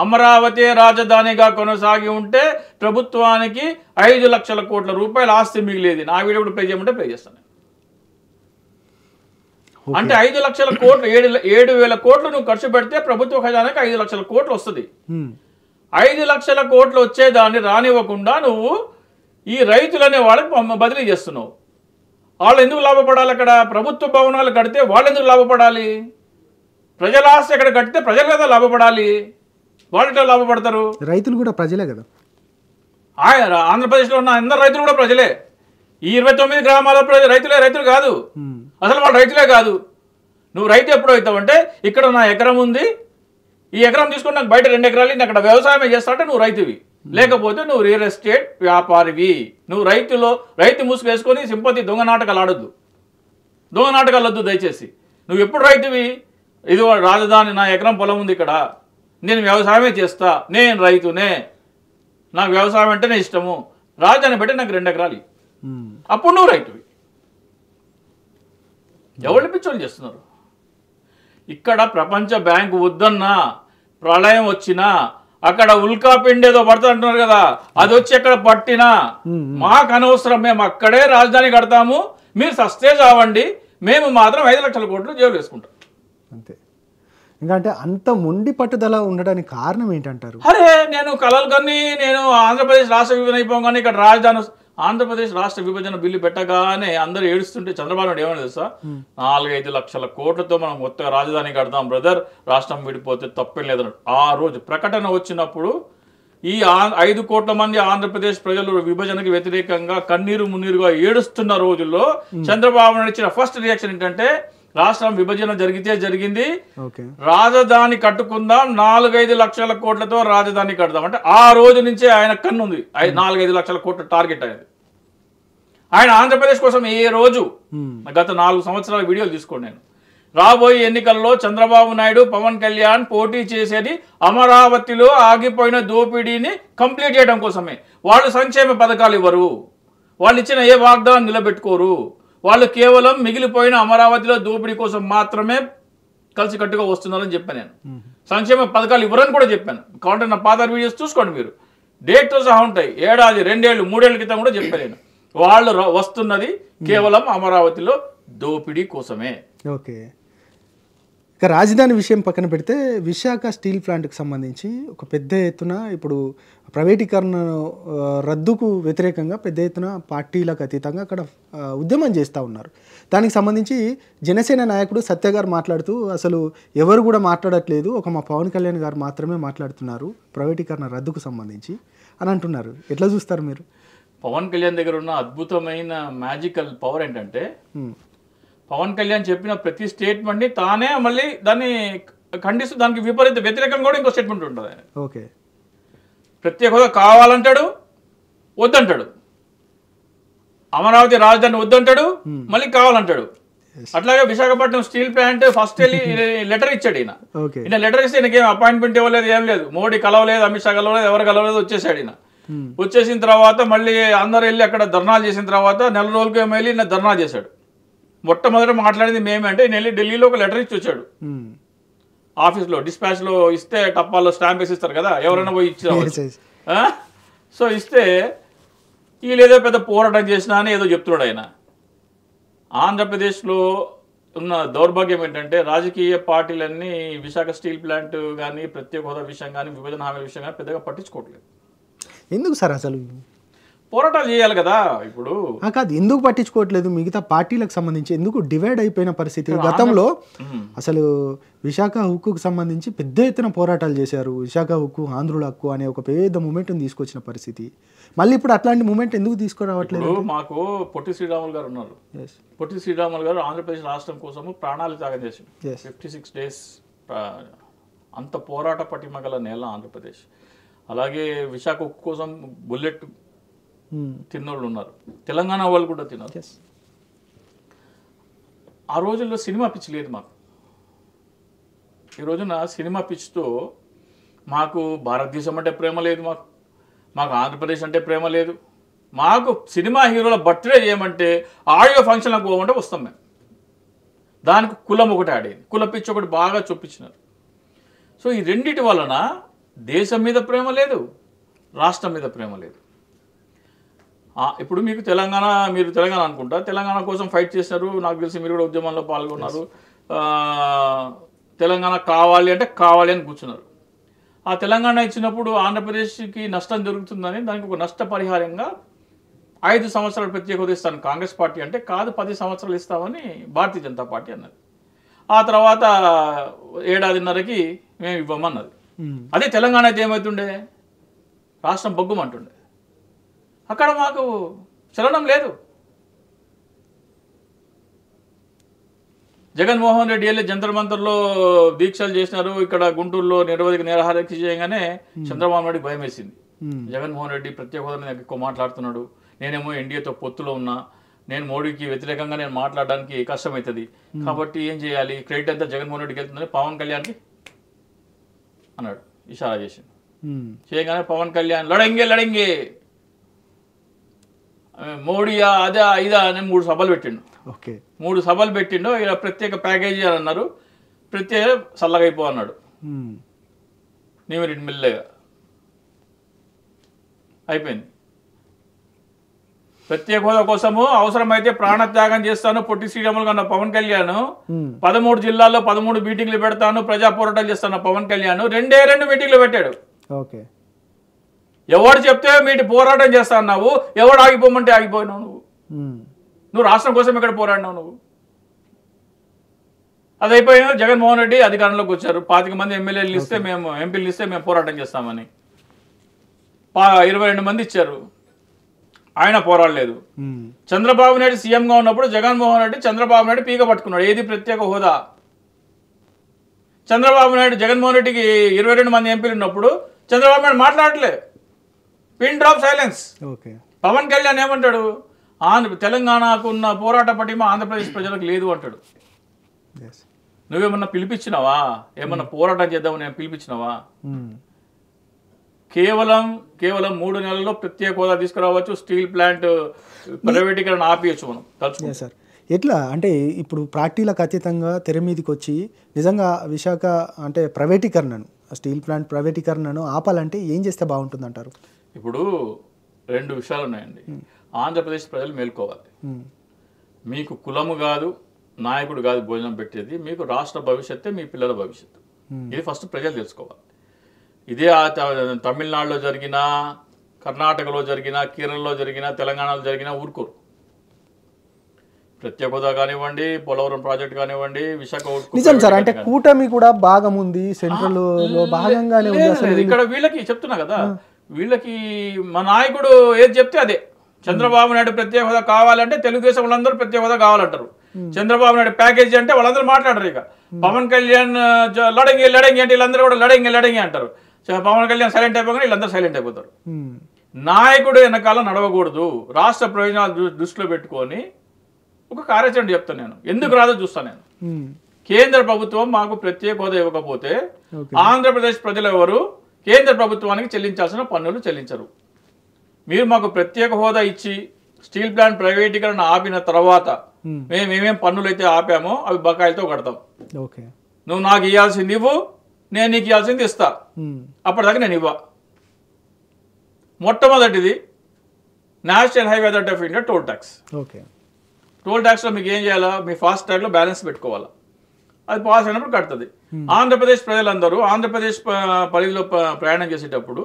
అమరావతి రాజధానిగా కొనసాగి ఉంటే ప్రభుత్వానికి 5 లక్షల కోట్ల రూపాయల ఆస్తి మిగిలేది. నా వీడియో కూడా ప్లే చేయమంటే ప్లే చేస్తాను. అంటే 5 లక్షల కోట్లు 7,000 కోట్లు నువ్వు ఖర్చు పెడితే ప్రభుత్వ ఖజానాకి 5 లక్షల కోట్లు వస్తుంది. 5 లక్షల కోట్లు వచ్చేదాన్ని రానివ్వకుండా నువ్వు ఈ రైతులనే వాళ్ళకి బదిలీ చేస్తున్నావు. వాళ్ళు ఎందుకు లాభపడాలి? అక్కడ ప్రభుత్వ భవనాలు కడితే వాళ్ళు ఎందుకు లాభపడాలి? ప్రజల ఆస్తి ఎక్కడ కడితే ప్రజలు కదా లాభపడాలి. వాళ్ళు లాభపడతారు. రైతులు కూడా ప్రజలే కదా. ఆంధ్రప్రదేశ్లో ఉన్న అందరు రైతులు కూడా ప్రజలే. ఈ 29 గ్రామాల రైతులు కాదు, అసలు వాళ్ళు రైతులే కాదు. నువ్వు రైతు ఎప్పుడు అవుతావు అంటే ఇక్కడ నా ఎకరం ఉంది, ఈ ఎకరం తీసుకుని నాకు బయట 2 ఎకరాలు నేను అక్కడ వ్యవసాయం చేస్తాంటే నువ్వు రైతువి. లేకపోతే నువ్వు రియల్ ఎస్టేట్ వ్యాపారివి. నువ్వు రైతు ముసుగు వేసుకొని సింపతి దొంగ నాటకాలు ఆడొద్దు, దొంగ నాటకాలు వద్దు దయచేసి. నువ్వు ఎప్పుడు రైతువి? ఇది రాజధాని, నా ఎకరం పొలం ఉంది ఇక్కడ, నేను వ్యవసాయమే చేస్తా, నేను రైతునే, నాకు వ్యవసాయం అంటేనే ఇష్టము, రాజధాని బట్టి నాకు 2 ఎకరాలు, అప్పుడు నువ్వు రైతువి. ఎవరు పిచ్చోళ్ళు చేస్తున్నారు? ఇక్కడ ప్రపంచ బ్యాంకు వద్దన్నా, ప్రళయం వచ్చినా, అక్కడ ఉల్కా పిండి ఏదో పడుతుంది అంటున్నారు కదా, అది వచ్చి ఎక్కడ పట్టినా మాకు అనవసరం, మేము అక్కడే రాజధాని కడతాము, మీరు సస్తే చావండి, మేము మాత్రం 5 లక్షల కోట్లు జైలు వేసుకుంటాం అంతే. ఇంకా అంటే అంత మొండి పట్టుదల ఉండడానికి కారణం ఏంటంటారు? అరే నేను కలలు కానీ నేను ఆంధ్రప్రదేశ్ రాష్ట్ర విభజన అయిపోగానే ఇక్కడ రాజధాని ఆంధ్రప్రదేశ్ రాష్ట్ర విభజన బిల్లు పెట్టగానే అందరూ ఏడుస్తుంటే చంద్రబాబు నాయుడు ఏమని తెలుసా? 4-5 లక్షల కోట్లతో మనం కొత్తగా రాజధాని కడతాం బ్రదర్, రాష్ట్రం విడిపోతే తప్పేం లేదన్నాడు. ఆ రోజు ప్రకటన వచ్చినప్పుడు ఈ 5 కోట్ల మంది ఆంధ్రప్రదేశ్ ప్రజలు విభజనకి వ్యతిరేకంగా కన్నీరు మున్నీరుగా ఏడుస్తున్న రోజుల్లో చంద్రబాబు నాయుడు ఇచ్చిన ఫస్ట్ రియాక్షన్ ఏంటంటే రాష్ట్రం విభజన జరిగితే జరిగింది, రాజధాని కట్టుకుందాం, 4-5 లక్షల కోట్లతో రాజధాని కడదాం అంటే ఆ రోజు నుంచే ఆయన కన్నుంది 4-5 లక్షల కోట్ల టార్గెట్ అనేది. ఆయన ఆంధ్రప్రదేశ్ కోసం ఏ రోజు గత 4 సంవత్సరాల వీడియోలు తీసుకోండి నేను రాబోయే ఎన్నికల్లో చంద్రబాబు నాయుడు పవన్ కళ్యాణ్ పోటీ చేసేది అమరావతిలో ఆగిపోయిన దోపిడీని కంప్లీట్ చేయడం కోసమే. వాళ్ళు సంక్షేమ పథకాలు ఇవ్వరు, వాళ్ళు ఇచ్చిన ఏ వాగ్దానం నిలబెట్టుకోరు, వాళ్ళు కేవలం మిగిలిపోయిన అమరావతిలో దోపిడీ కోసం మాత్రమే కలిసికట్టుగా వస్తున్నారని చెప్పాను నేను. సంక్షేమ పథకాలు ఇవ్వరని కూడా చెప్పాను. కావాలంటే నా పాత వీడియోస్ చూసుకోండి మీరు, డేట్తో సహా ఉంటాయి. 1 ఏడాది 2 ఏళ్ళు 3 ఏళ్ళ క్రితం కూడా చెప్పాను. వాళ్ళు వస్తున్నది కేవలం అమరావతిలో దోపిడీ కోసమే. ఓకే, ఇక రాజధాని విషయం పక్కన పెడితే విశాఖ స్టీల్ ప్లాంట్కి సంబంధించి ఒక పెద్ద ఎత్తున ఇప్పుడు ప్రైవేటీకరణ రద్దుకు వ్యతిరేకంగా పెద్ద ఎత్తున పార్టీలకు అతీతంగా అక్కడ ఉద్యమం చేస్తూ ఉన్నారు. దానికి సంబంధించి జనసేన నాయకుడు సత్య గారు మాట్లాడుతూ అసలు ఎవరు కూడా మాట్లాడట్లేదు, ఒక మా పవన్ కళ్యాణ్ గారు మాత్రమే మాట్లాడుతున్నారు ప్రైవేటీకరణ రద్దుకు సంబంధించి అని అంటున్నారు. ఎట్లా చూస్తారు మీరు? పవన్ కళ్యాణ్ దగ్గర ఉన్న అద్భుతమైన మ్యాజికల్ పవర్ ఏంటంటే పవన్ కళ్యాణ్ చెప్పిన ప్రతి స్టేట్మెంట్ని తానే మళ్ళీ దాన్ని ఖండిస్తూ దానికి వ్యతిరేకంగా కూడా ఇంకో స్టేట్మెంట్ ఉంటుంది. ఓకే, ప్రత్యేక హోదా కావాలంటాడు, వద్దంటాడు. అమరావతి రాజధాని వద్దంటాడు, మళ్ళీ కావాలంటాడు. అట్లాగే విశాఖపట్నం స్టీల్ ప్లాంట్ ఫస్ట్ వెళ్ళి లెటర్ ఇచ్చాడు ఈయన. లెటర్ ఇస్తే ఈయనకేం అపాయింట్మెంట్ ఇవ్వలేదు, ఏం లేదు. మోడీ కలవలేదు, అమిత్ షా కలవలేదు, ఎవరు కలవలేదు, వచ్చేసాడు ఈయన. వచ్చేసిన తర్వాత మళ్ళీ అందరు వెళ్ళి అక్కడ ధర్నాలు చేసిన తర్వాత నెల రోజులకి ఏమో వెళ్ళి ఈయన ధర్నా చేశాడు. మొట్టమొదటి మాట్లాడింది మేమే అంటే ఈయన వెళ్ళి ఢిల్లీలో ఒక లెటర్ ఇచ్చి వచ్చాడు. ఆఫీస్లో డిస్పాచ్లో ఇస్తే టప్పాల్లో స్టాంప్ వేసి ఇస్తారు కదా, ఎవరైనా పోయి ఇచ్చి సో ఇస్తే వీళ్ళు ఏదో పెద్ద పోరాటం చేసినా అని ఏదో చెప్తున్నాడు ఆయన. ఆంధ్రప్రదేశ్లో ఉన్న దౌర్భాగ్యం ఏంటంటే రాజకీయ పార్టీలన్నీ విశాఖ స్టీల్ ప్లాంట్ కానీ ప్రత్యేక హోదా విషయం కానీ విభజన హామీ విషయం కానీ పెద్దగా పట్టించుకోవట్లేదు. ఎందుకు సార్? అసలు పోరాటాలు చేయాలి కదా. ఇప్పుడు కాదు, ఎందుకు పట్టించుకోవట్లేదు? మిగతా పార్టీలకు సంబంధించి ఎందుకు డివైడ్ అయిపోయిన పరిస్థితి? గతంలో అసలు విశాఖ హక్కుకు సంబంధించి పెద్ద ఎత్తున పోరాటాలు చేశారు. విశాఖ హక్కు, ఆంధ్రుల హక్కు అనే ఒక పెద్ద మూమెంట్ని తీసుకొచ్చిన పరిస్థితి. మళ్ళీ ఇప్పుడు అట్లాంటి మూమెంట్ ఎందుకు తీసుకురావట్లేదు? మాకు పొట్టి శ్రీరాములు గారు ఉన్నారు. పొట్టి శ్రీరాములు గారు ఆంధ్రప్రదేశ్ రాష్ట్రం కోసము ప్రాణాలు త్యాగం చేశారు. 56 days అంత పోరాట పటిమ గల నేల ఆంధ్రప్రదేశ్. అలాగే విశాఖ ఉక్కు కోసం బుల్లెట్ తిన్నోళ్ళు ఉన్నారు, తెలంగాణ వాళ్ళు కూడా తిన్నారు. ఆ రోజుల్లో సినిమా పిచ్ లేదు మాకు. ఈ రోజున సినిమా పిచ్తో మాకు భారతదేశం అంటే ప్రేమ లేదు, మాకు ఆంధ్రప్రదేశ్ అంటే ప్రేమ లేదు. మాకు సినిమా హీరోల బర్త్డే చేయమంటే ఆడియో ఫంక్షన్లకు పోమంటే వస్తాం మేము. దానికి కులం ఒకటి ఆడేది, కుల పిచ్చి ఒకటి బాగా చూపించినారు. సో ఈ రెండిటి వలన దేశం మీద ప్రేమ లేదు, రాష్ట్రం మీద ప్రేమ లేదు. ఇప్పుడు మీకు మీరు తెలంగాణ అనుకుంటా, తెలంగాణ కోసం ఫైట్ చేశారు. నాకు తెలిసి మీరు కూడా ఉద్యమంలో పాల్గొన్నారు. తెలంగాణ కావాలి అంటే కావాలి అని కూర్చున్నారు. ఆ తెలంగాణ ఇచ్చినప్పుడు ఆంధ్రప్రదేశ్కి నష్టం జరుగుతుందని దానికి ఒక నష్టపరిహారంగా 5 సంవత్సరాలు ప్రత్యేక హోదా ఇస్తాను కాంగ్రెస్ పార్టీ అంటే, కాదు 10 సంవత్సరాలు ఇస్తామని భారతీయ జనతా పార్టీ అన్నది. ఆ తర్వాత 1.5 ఏడాదికి మేము ఇవ్వమన్నది. అదే తెలంగాణ అయితే ఏమవుతుండే, రాష్ట్రం బొగ్గుమంటుండే. అక్కడ మాకు చలనం లేదు. జగన్మోహన్ రెడ్డి వెళ్ళి జంతర్ మంతర్లో దీక్షలు చేసినారు. ఇక్కడ గుంటూరులో నిరవధిక నిరాహారదీక్ష చేయగానే చంద్రబాబు నాయుడు భయం వేసింది. జగన్మోహన్ రెడ్డి ప్రత్యేక హోదా మీద ఎక్కువ మాట్లాడుతున్నాడు, నేనేమో ఎన్డీఏతో పొత్తులో ఉన్నా, నేను మోడీకి వ్యతిరేకంగా నేను మాట్లాడడానికి కష్టమవుతుంది, కాబట్టి ఏం చేయాలి, క్రెడిట్ అంతా జగన్మోహన్ రెడ్డికి వెళ్తుందని పవన్ కళ్యాణ్కి అన్నాడు, ఇషారా చేసింది. చేయగానే పవన్ కళ్యాణ్ లడంగే మోడీయా అదే ఇదా అని 3 సభలు పెట్టిండు. 3 సభలు పెట్టిండు. ఇలా ప్రత్యేక ప్యాకేజీ అని అన్నారు, ప్రత్యేక చల్లగా అయిపో అన్నాడు. నీవరెడ్డి మెల్లగా అయిపోయింది. ప్రత్యేక హోదా కోసము అవసరమైతే ప్రాణత్యాగం చేస్తాను పొట్టి శ్రీరాములు కన్నా పవన్ కళ్యాణ్, 13 జిల్లాల్లో 13 మీటింగ్లు పెడతాను, ప్రజా పోరాటాలు చేస్తాను పవన్ కళ్యాణ్ 2 మీటింగ్లు పెట్టాడు. ఎవడు చెప్తే మీటి పోరాటం చేస్తా అన్నావు, ఎవడు ఆగిపోమంటే ఆగిపోయినావు నువ్వు రాష్ట్రం కోసం ఇక్కడ పోరాడినావు నువ్వు. అది అయిపోయినా జగన్మోహన్ రెడ్డి అధికారంలోకి వచ్చారు. 25 మంది ఎమ్మెల్యేలు ఇస్తే మేము ఎంపీలు ఇస్తే మేము పోరాటం చేస్తామని 22 మంది ఇచ్చారు, ఆయన పోరాడలేదు. చంద్రబాబు నాయుడు సీఎంగా ఉన్నప్పుడు జగన్మోహన్ రెడ్డి చంద్రబాబు నాయుడు పీక పట్టుకున్నాడు, ఏది ప్రత్యేక హోదా. చంద్రబాబు నాయుడు జగన్మోహన్ రెడ్డికి 22 మంది ఎంపీలు ఉన్నప్పుడు చంద్రబాబు నాయుడు మాట్లాడలే, pin drop silence. Pawan Kalyan ఏమంటాడు, తెలంగాణకు ఉన్న పోరాట పటిమ ఆంధ్రప్రదేశ్ ప్రజలకు లేదు అంటాడు. నువ్వేమన్నా పిలిపించినావా? ఏమన్నా పోరాటం చేద్దామని నేను పిలిపించినావా? కేవలం 3 నెలల్లో ప్రత్యేక హోదా తీసుకురావచ్చు, స్టీల్ ప్లాంట్ ప్రైవేటీకరణ ఆపేయచ్చు మనం తలుచుకుంటాం సార్. ఎట్లా అంటే ఇప్పుడు పార్టీలకు అతీతంగా తెర మీదకి వచ్చి నిజంగా విశాఖ అంటే ప్రైవేటీకరణను, స్టీల్ ప్లాంట్ ప్రైవేటీకరణను ఆపాలంటే ఏం చేస్తే బాగుంటుంది అంటారు? ఇప్పుడు 2 విషయాలు ఉన్నాయండి. ఆంధ్రప్రదేశ్ ప్రజలు మేల్కోవాలి. మీకు కులము కాదు, నాయకుడు కాదు భోజనం పెట్టేది, మీకు రాష్ట్ర భవిష్యత్తే మీ పిల్లల భవిష్యత్తు. ఇది ఫస్ట్ ప్రజలు తెలుసుకోవాలి. ఇదే తమిళనాడులో జరిగినా, కర్ణాటకలో జరిగినా, కేరళలో జరిగినా, తెలంగాణలో జరిగినా ఊరుకోరు. ప్రత్యేక హోదా కానివ్వండి, పోలవరం ప్రాజెక్ట్ కానివ్వండి, విశాఖ నిజం సార్. అంటే కూటమి కూడా భాగం ఉంది, సెంట్రల్ లో భాగంగానే ఉంది. అసలు ఇక్కడ వీళ్ళకి చెప్తున్నా కదా, వీళ్ళకి మా నాయకుడు ఏది చెప్తే అదే. చంద్రబాబు నాయుడు ప్రత్యేక హోదా కావాలంటే తెలుగుదేశం వాళ్ళందరూ ప్రత్యేక హోదా కావాలంటారు. చంద్రబాబు నాయుడు ప్యాకేజీ అంటే వాళ్ళందరూ మాట్లాడరు. ఇక పవన్ కళ్యాణ్ లడంగి అంటే వీళ్ళందరూ కూడా లడంగి అంటారు. పవన్ కళ్యాణ్ సైలెంట్ అయిపోగానే వీళ్ళందరూ సైలెంట్ అయిపోతారు. నాయకుడు వెనకాల నడవకూడదు. రాష్ట్ర ప్రయోజనాలు దృష్టిలో పెట్టుకొని ఒక కార్యాచరణ చెప్తాను నేను. ఎందుకు రాదో చూస్తాను నేను. కేంద్ర ప్రభుత్వం మాకు ప్రత్యేక హోదా ఇవ్వకపోతే ఆంధ్రప్రదేశ్ ప్రజలు ఎవరు కేంద్ర ప్రభుత్వానికి చెల్లించాల్సిన పన్నులు చెల్లించరు. మీరు మాకు ప్రత్యేక హోదా ఇచ్చి స్టీల్ ప్లాంట్ ప్రైవేటీకరణ ఆపిన తర్వాత మేము ఏమేం పన్నులు అయితే ఆపామో అవి బకాయిలతో కడతాం. నువ్వు నాకు ఇవ్వాల్సింది ఇవ్వు, నేను నీకు ఇవ్వాల్సింది ఇస్తా. అప్పటిదాకా నేను ఇవ్వ. మొట్టమొదటిది national highway authority of India toll tax. Toll ట్యాక్స్లో మీకు ఏం చేయాలా? మీ ఫాస్ట్ ట్యాగ్లో బ్యాలెన్స్ పెట్టుకోవాలా. అది పాస్ అయినప్పుడు కడుతుంది. ఆంధ్రప్రదేశ్ ప్రజలందరూ ఆంధ్రప్రదేశ్ పరిధిలో ప్రయాణం చేసేటప్పుడు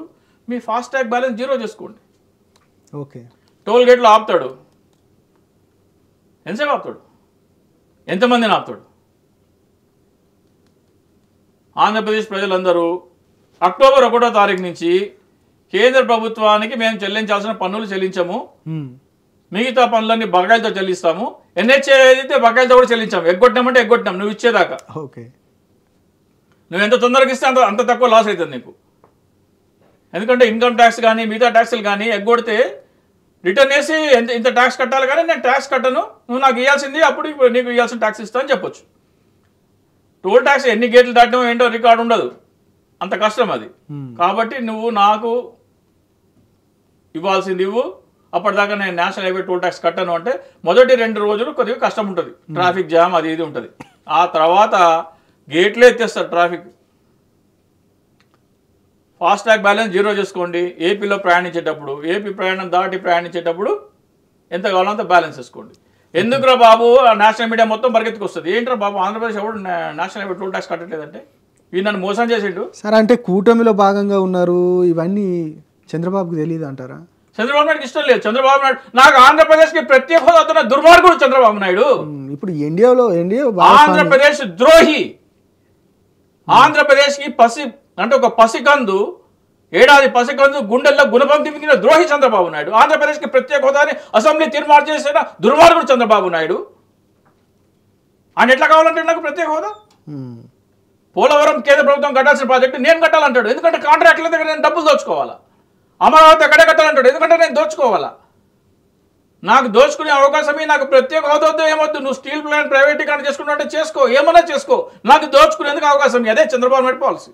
మీ ఫాస్ట్ ట్యాగ్ బ్యాలెన్స్ 0 చేసుకోండి. టోల్ గేట్లో ఆపుతాడు. ఎంతసేపు ఆపుతాడు? ఎంతమందిని ఆపుతాడు? ఆంధ్రప్రదేశ్ ప్రజలందరూ అక్టోబర్ 1వ తారీఖు నుంచి కేంద్ర ప్రభుత్వానికి మేము చెల్లించాల్సిన పన్నులు చెల్లించము, మిగతా పనులన్నీ బకాయిలతో చెల్లిస్తాము. ఎన్హెచ్ఏ అయితే బకాయిలతో కూడా చెల్లించాము. ఎగ్గొట్టినామంటే ఎగ్గొట్టినాం నువ్వు ఇచ్చేదాకా. నువ్వు ఎంత తొందరగా ఇస్తే అంత తక్కువ లాస్ అవుతుంది నీకు. ఎందుకంటే ఇన్కమ్ ట్యాక్స్ కానీ మిగతా ట్యాక్సులు కానీ ఎగ్గొడితే రిటర్న్ వేసి ఇంత ట్యాక్స్ కట్టాలి, కానీ నేను ట్యాక్స్ కట్టను, నువ్వు నాకు ఇవ్వాల్సింది అప్పుడు నీకు ఇవ్వాల్సిన ట్యాక్స్ ఇస్తా అని చెప్పొచ్చు. టోల్ ట్యాక్స్ ఎన్ని గేట్లు దాటడం ఏంటో రికార్డు ఉండదు, అంత కష్టం అది. కాబట్టి నువ్వు నాకు ఇవ్వాల్సింది ఇవ్వు, అప్పటిదాకా నేను నేషనల్ హైవే టోల్ ట్యాక్స్ కట్టను అంటే మొదటి 2 రోజులు కొద్దిగా కష్టం ఉంటుంది, ట్రాఫిక్ జామ్ అది ఇది ఉంటుంది. ఆ తర్వాత గేట్లే ఎత్తేస్తారు ట్రాఫిక్. ఫాస్ట్ ట్యాగ్ బ్యాలెన్స్ 0 చేసుకోండి. ఏపీలో ప్రయాణించేటప్పుడు, ఏపీ ప్రయాణించేటప్పుడు ఎంత కావాలో అంత బ్యాలెన్స్ చేసుకోండి. ఎందుకురా బాబు నేషనల్ మీడియా మొత్తం పరిగెత్తుకొస్తుంది, ఏంట్రా బాబు ఆంధ్రప్రదేశ్ ఎవడు నేషనల్ హైవే టోల్ ట్యాక్స్ కట్టలేదంటే ఈ నన్ను మోసం చేసిండు సార్. అంటే కూటమిలో భాగంగా ఉన్నారు, ఇవన్నీ చంద్రబాబుకు తెలియదు అంటారా? చంద్రబాబు నాయుడుకి ఇష్టం లేదు. చంద్రబాబు నాయుడు నాకు ఆంధ్రప్రదేశ్కి ప్రత్యేక హోదా అవుతున్న దుర్మార్గుడు చంద్రబాబు నాయుడు. ఇప్పుడు ఎన్డీఏ ఆంధ్రప్రదేశ్ ద్రోహి. ఆంధ్రప్రదేశ్కి అంటే ఒక పసికందు, ఏడాది పసికందు గుండెల్లో గుణపంక్తి మింగిన ద్రోహి చంద్రబాబు నాయుడు. ఆంధ్రప్రదేశ్కి ప్రత్యేక హోదాని అసెంబ్లీ తీర్మానం చేసిన దుర్మార్గుడు చంద్రబాబు నాయుడు. ఆయన ఎట్లా కావాలంటే నాకు ప్రత్యేక హోదా? పోలవరం కేంద్ర ప్రభుత్వం కట్టాల్సిన ప్రాజెక్టు నేను కట్టాలంటాడు, ఎందుకంటే కాంట్రాక్టుల దగ్గర నేను డబ్బులు దోచుకోవాలా. అమరావతి ఎక్కడే కట్టాలంటాడు, ఎందుకంటే నేను దోచుకోవాలా. నాకు దోచుకునే అవకాశమే, నాకు ప్రత్యేక హోదా వద్దు ఏమొద్దు, నువ్వు స్టీల్ ప్లాంట్ ప్రైవేటీకరణ చేసుకున్నట్టే చేసుకో, ఏమన్నా చేసుకో, నాకు దోచుకునేందుకు అవకాశం. అదే చంద్రబాబు నాయుడు పాలసీ.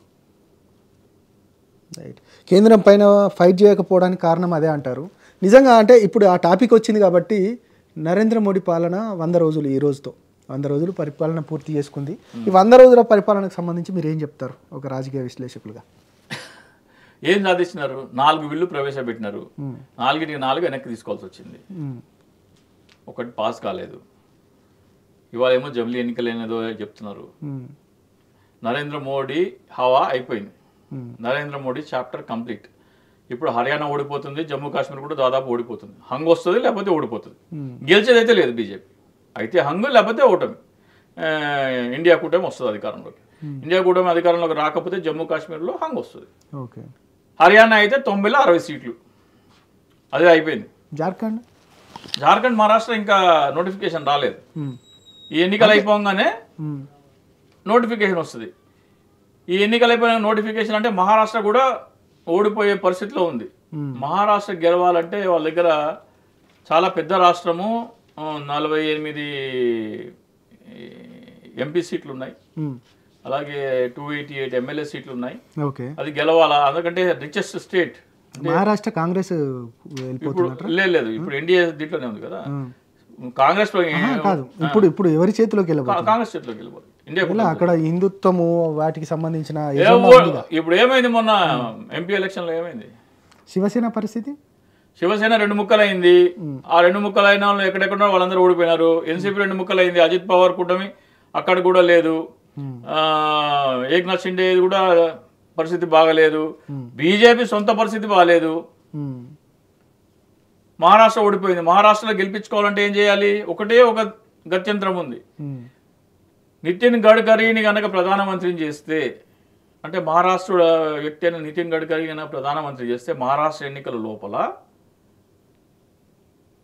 కేంద్రం పైన ఫైట్ చేయకపోవడానికి కారణం అదే అంటారు. నిజంగా అంటే ఇప్పుడు ఆ టాపిక్ వచ్చింది కాబట్టి నరేంద్ర మోడీ పాలన 100 రోజులు, ఈ రోజుతో 100 రోజులు పరిపాలన పూర్తి చేసుకుంది. ఈ 100 రోజుల పరిపాలనకు సంబంధించి మీరు ఏం చెప్తారు ఒక రాజకీయ విశ్లేషకులుగా? ఏం సాధించినారు? 4 బిల్లు ప్రవేశపెట్టినారు, 4కి 4 వెనక్కి తీసుకోవాల్సి వచ్చింది. ఒకటి పాస్ కాలేదు. ఇవాళ ఏమో జమిలీ ఎన్నికలేనిదో చెప్తున్నారు. నరేంద్ర మోడీ హవా అయిపోయింది. Narendra Modi chapter complete. ఇప్పుడు హర్యానా ఓడిపోతుంది, జమ్మూ కాశ్మీర్ కూడా దాదాపు ఓడిపోతుంది. హంగ్ వస్తుంది లేకపోతే ఓడిపోతుంది. గెలిచేదైతే లేదు బీజేపీ. అయితే హంగు లేకపోతే ఓటమి. ఇండియా కూటమి వస్తుంది అధికారంలోకి. ఇండియా కూటమి అధికారంలోకి రాకపోతే జమ్మూ కాశ్మీర్లో హంగ్ వస్తుంది. హర్యానా అయితే 90లో 60 సీట్లు, అదే అయిపోయింది. జార్ఖండ్ మహారాష్ట్ర ఇంకా నోటిఫికేషన్ రాలేదు. ఈ ఎన్నికలు అయిపోగానే నోటిఫికేషన్ వస్తుంది. ఈ ఎన్నికలు అయిపోయిన నోటిఫికేషన్ అంటే మహారాష్ట్ర కూడా ఓడిపోయే పరిస్థితిలో ఉంది. మహారాష్ట్ర గెలవాలంటే వాళ్ళ దగ్గర చాలా పెద్ద రాష్ట్రము, 48 ఎంపీ సీట్లు ఉన్నాయి, అలాగే 288 ఎమ్మెల్యే సీట్లు ఉన్నాయి. ఓకే, అది గెలవాలా, అందుకంటే రిచెస్ట్ స్టేట్. మహారాష్ట్ర కాంగ్రెస్ ఇప్పుడు లేదు, ఇప్పుడు ఎన్డీఏ దీంట్లోనే ఉంది కదా. కాంగ్రెస్ కాదు, ఇప్పుడు ఎవరి చేతిలోకి వెళ్ళబోతుంది? కాంగ్రెస్ చేతిలోకి వెళ్ళిపోతుంది. ఇండియా అక్కడ హిందుత్వము వాటికి సంబంధించిన ఇప్పుడు ఏమైంది, మొన్న ఎంపీ ఎలక్షన్ లో ఏమైంది? శివసేన పరిస్థితి, శివసేన 2 ముక్కలైంది. ఆ 2 ముక్కలైన వాళ్ళు ఎక్కడెక్కడ వాళ్ళందరూ ఓడిపోయినారు. ఎన్సీపీ 2 ముక్కలైంది. అజిత్ పవార్ కూటమి అక్కడ కూడా లేదు. ఏక్నాథ్ షిండే కూడా పరిస్థితి బాగలేదు. బీజేపీ సొంత పరిస్థితి బాగలేదు. మహారాష్ట్ర ఓడిపోయింది. మహారాష్ట్రలో గెలిపించుకోవాలంటే ఏం చేయాలి? ఒకటే ఒక గత్యంతరం ఉంది. నితిన్ గడ్కరీని కనుక ప్రధానమంత్రిని చేస్తే, అంటే మహారాష్ట్ర వ్యక్తి అయిన నితిన్ గడ్కరీ కనుక ప్రధానమంత్రి చేస్తే, మహారాష్ట్ర ఎన్నికల లోపల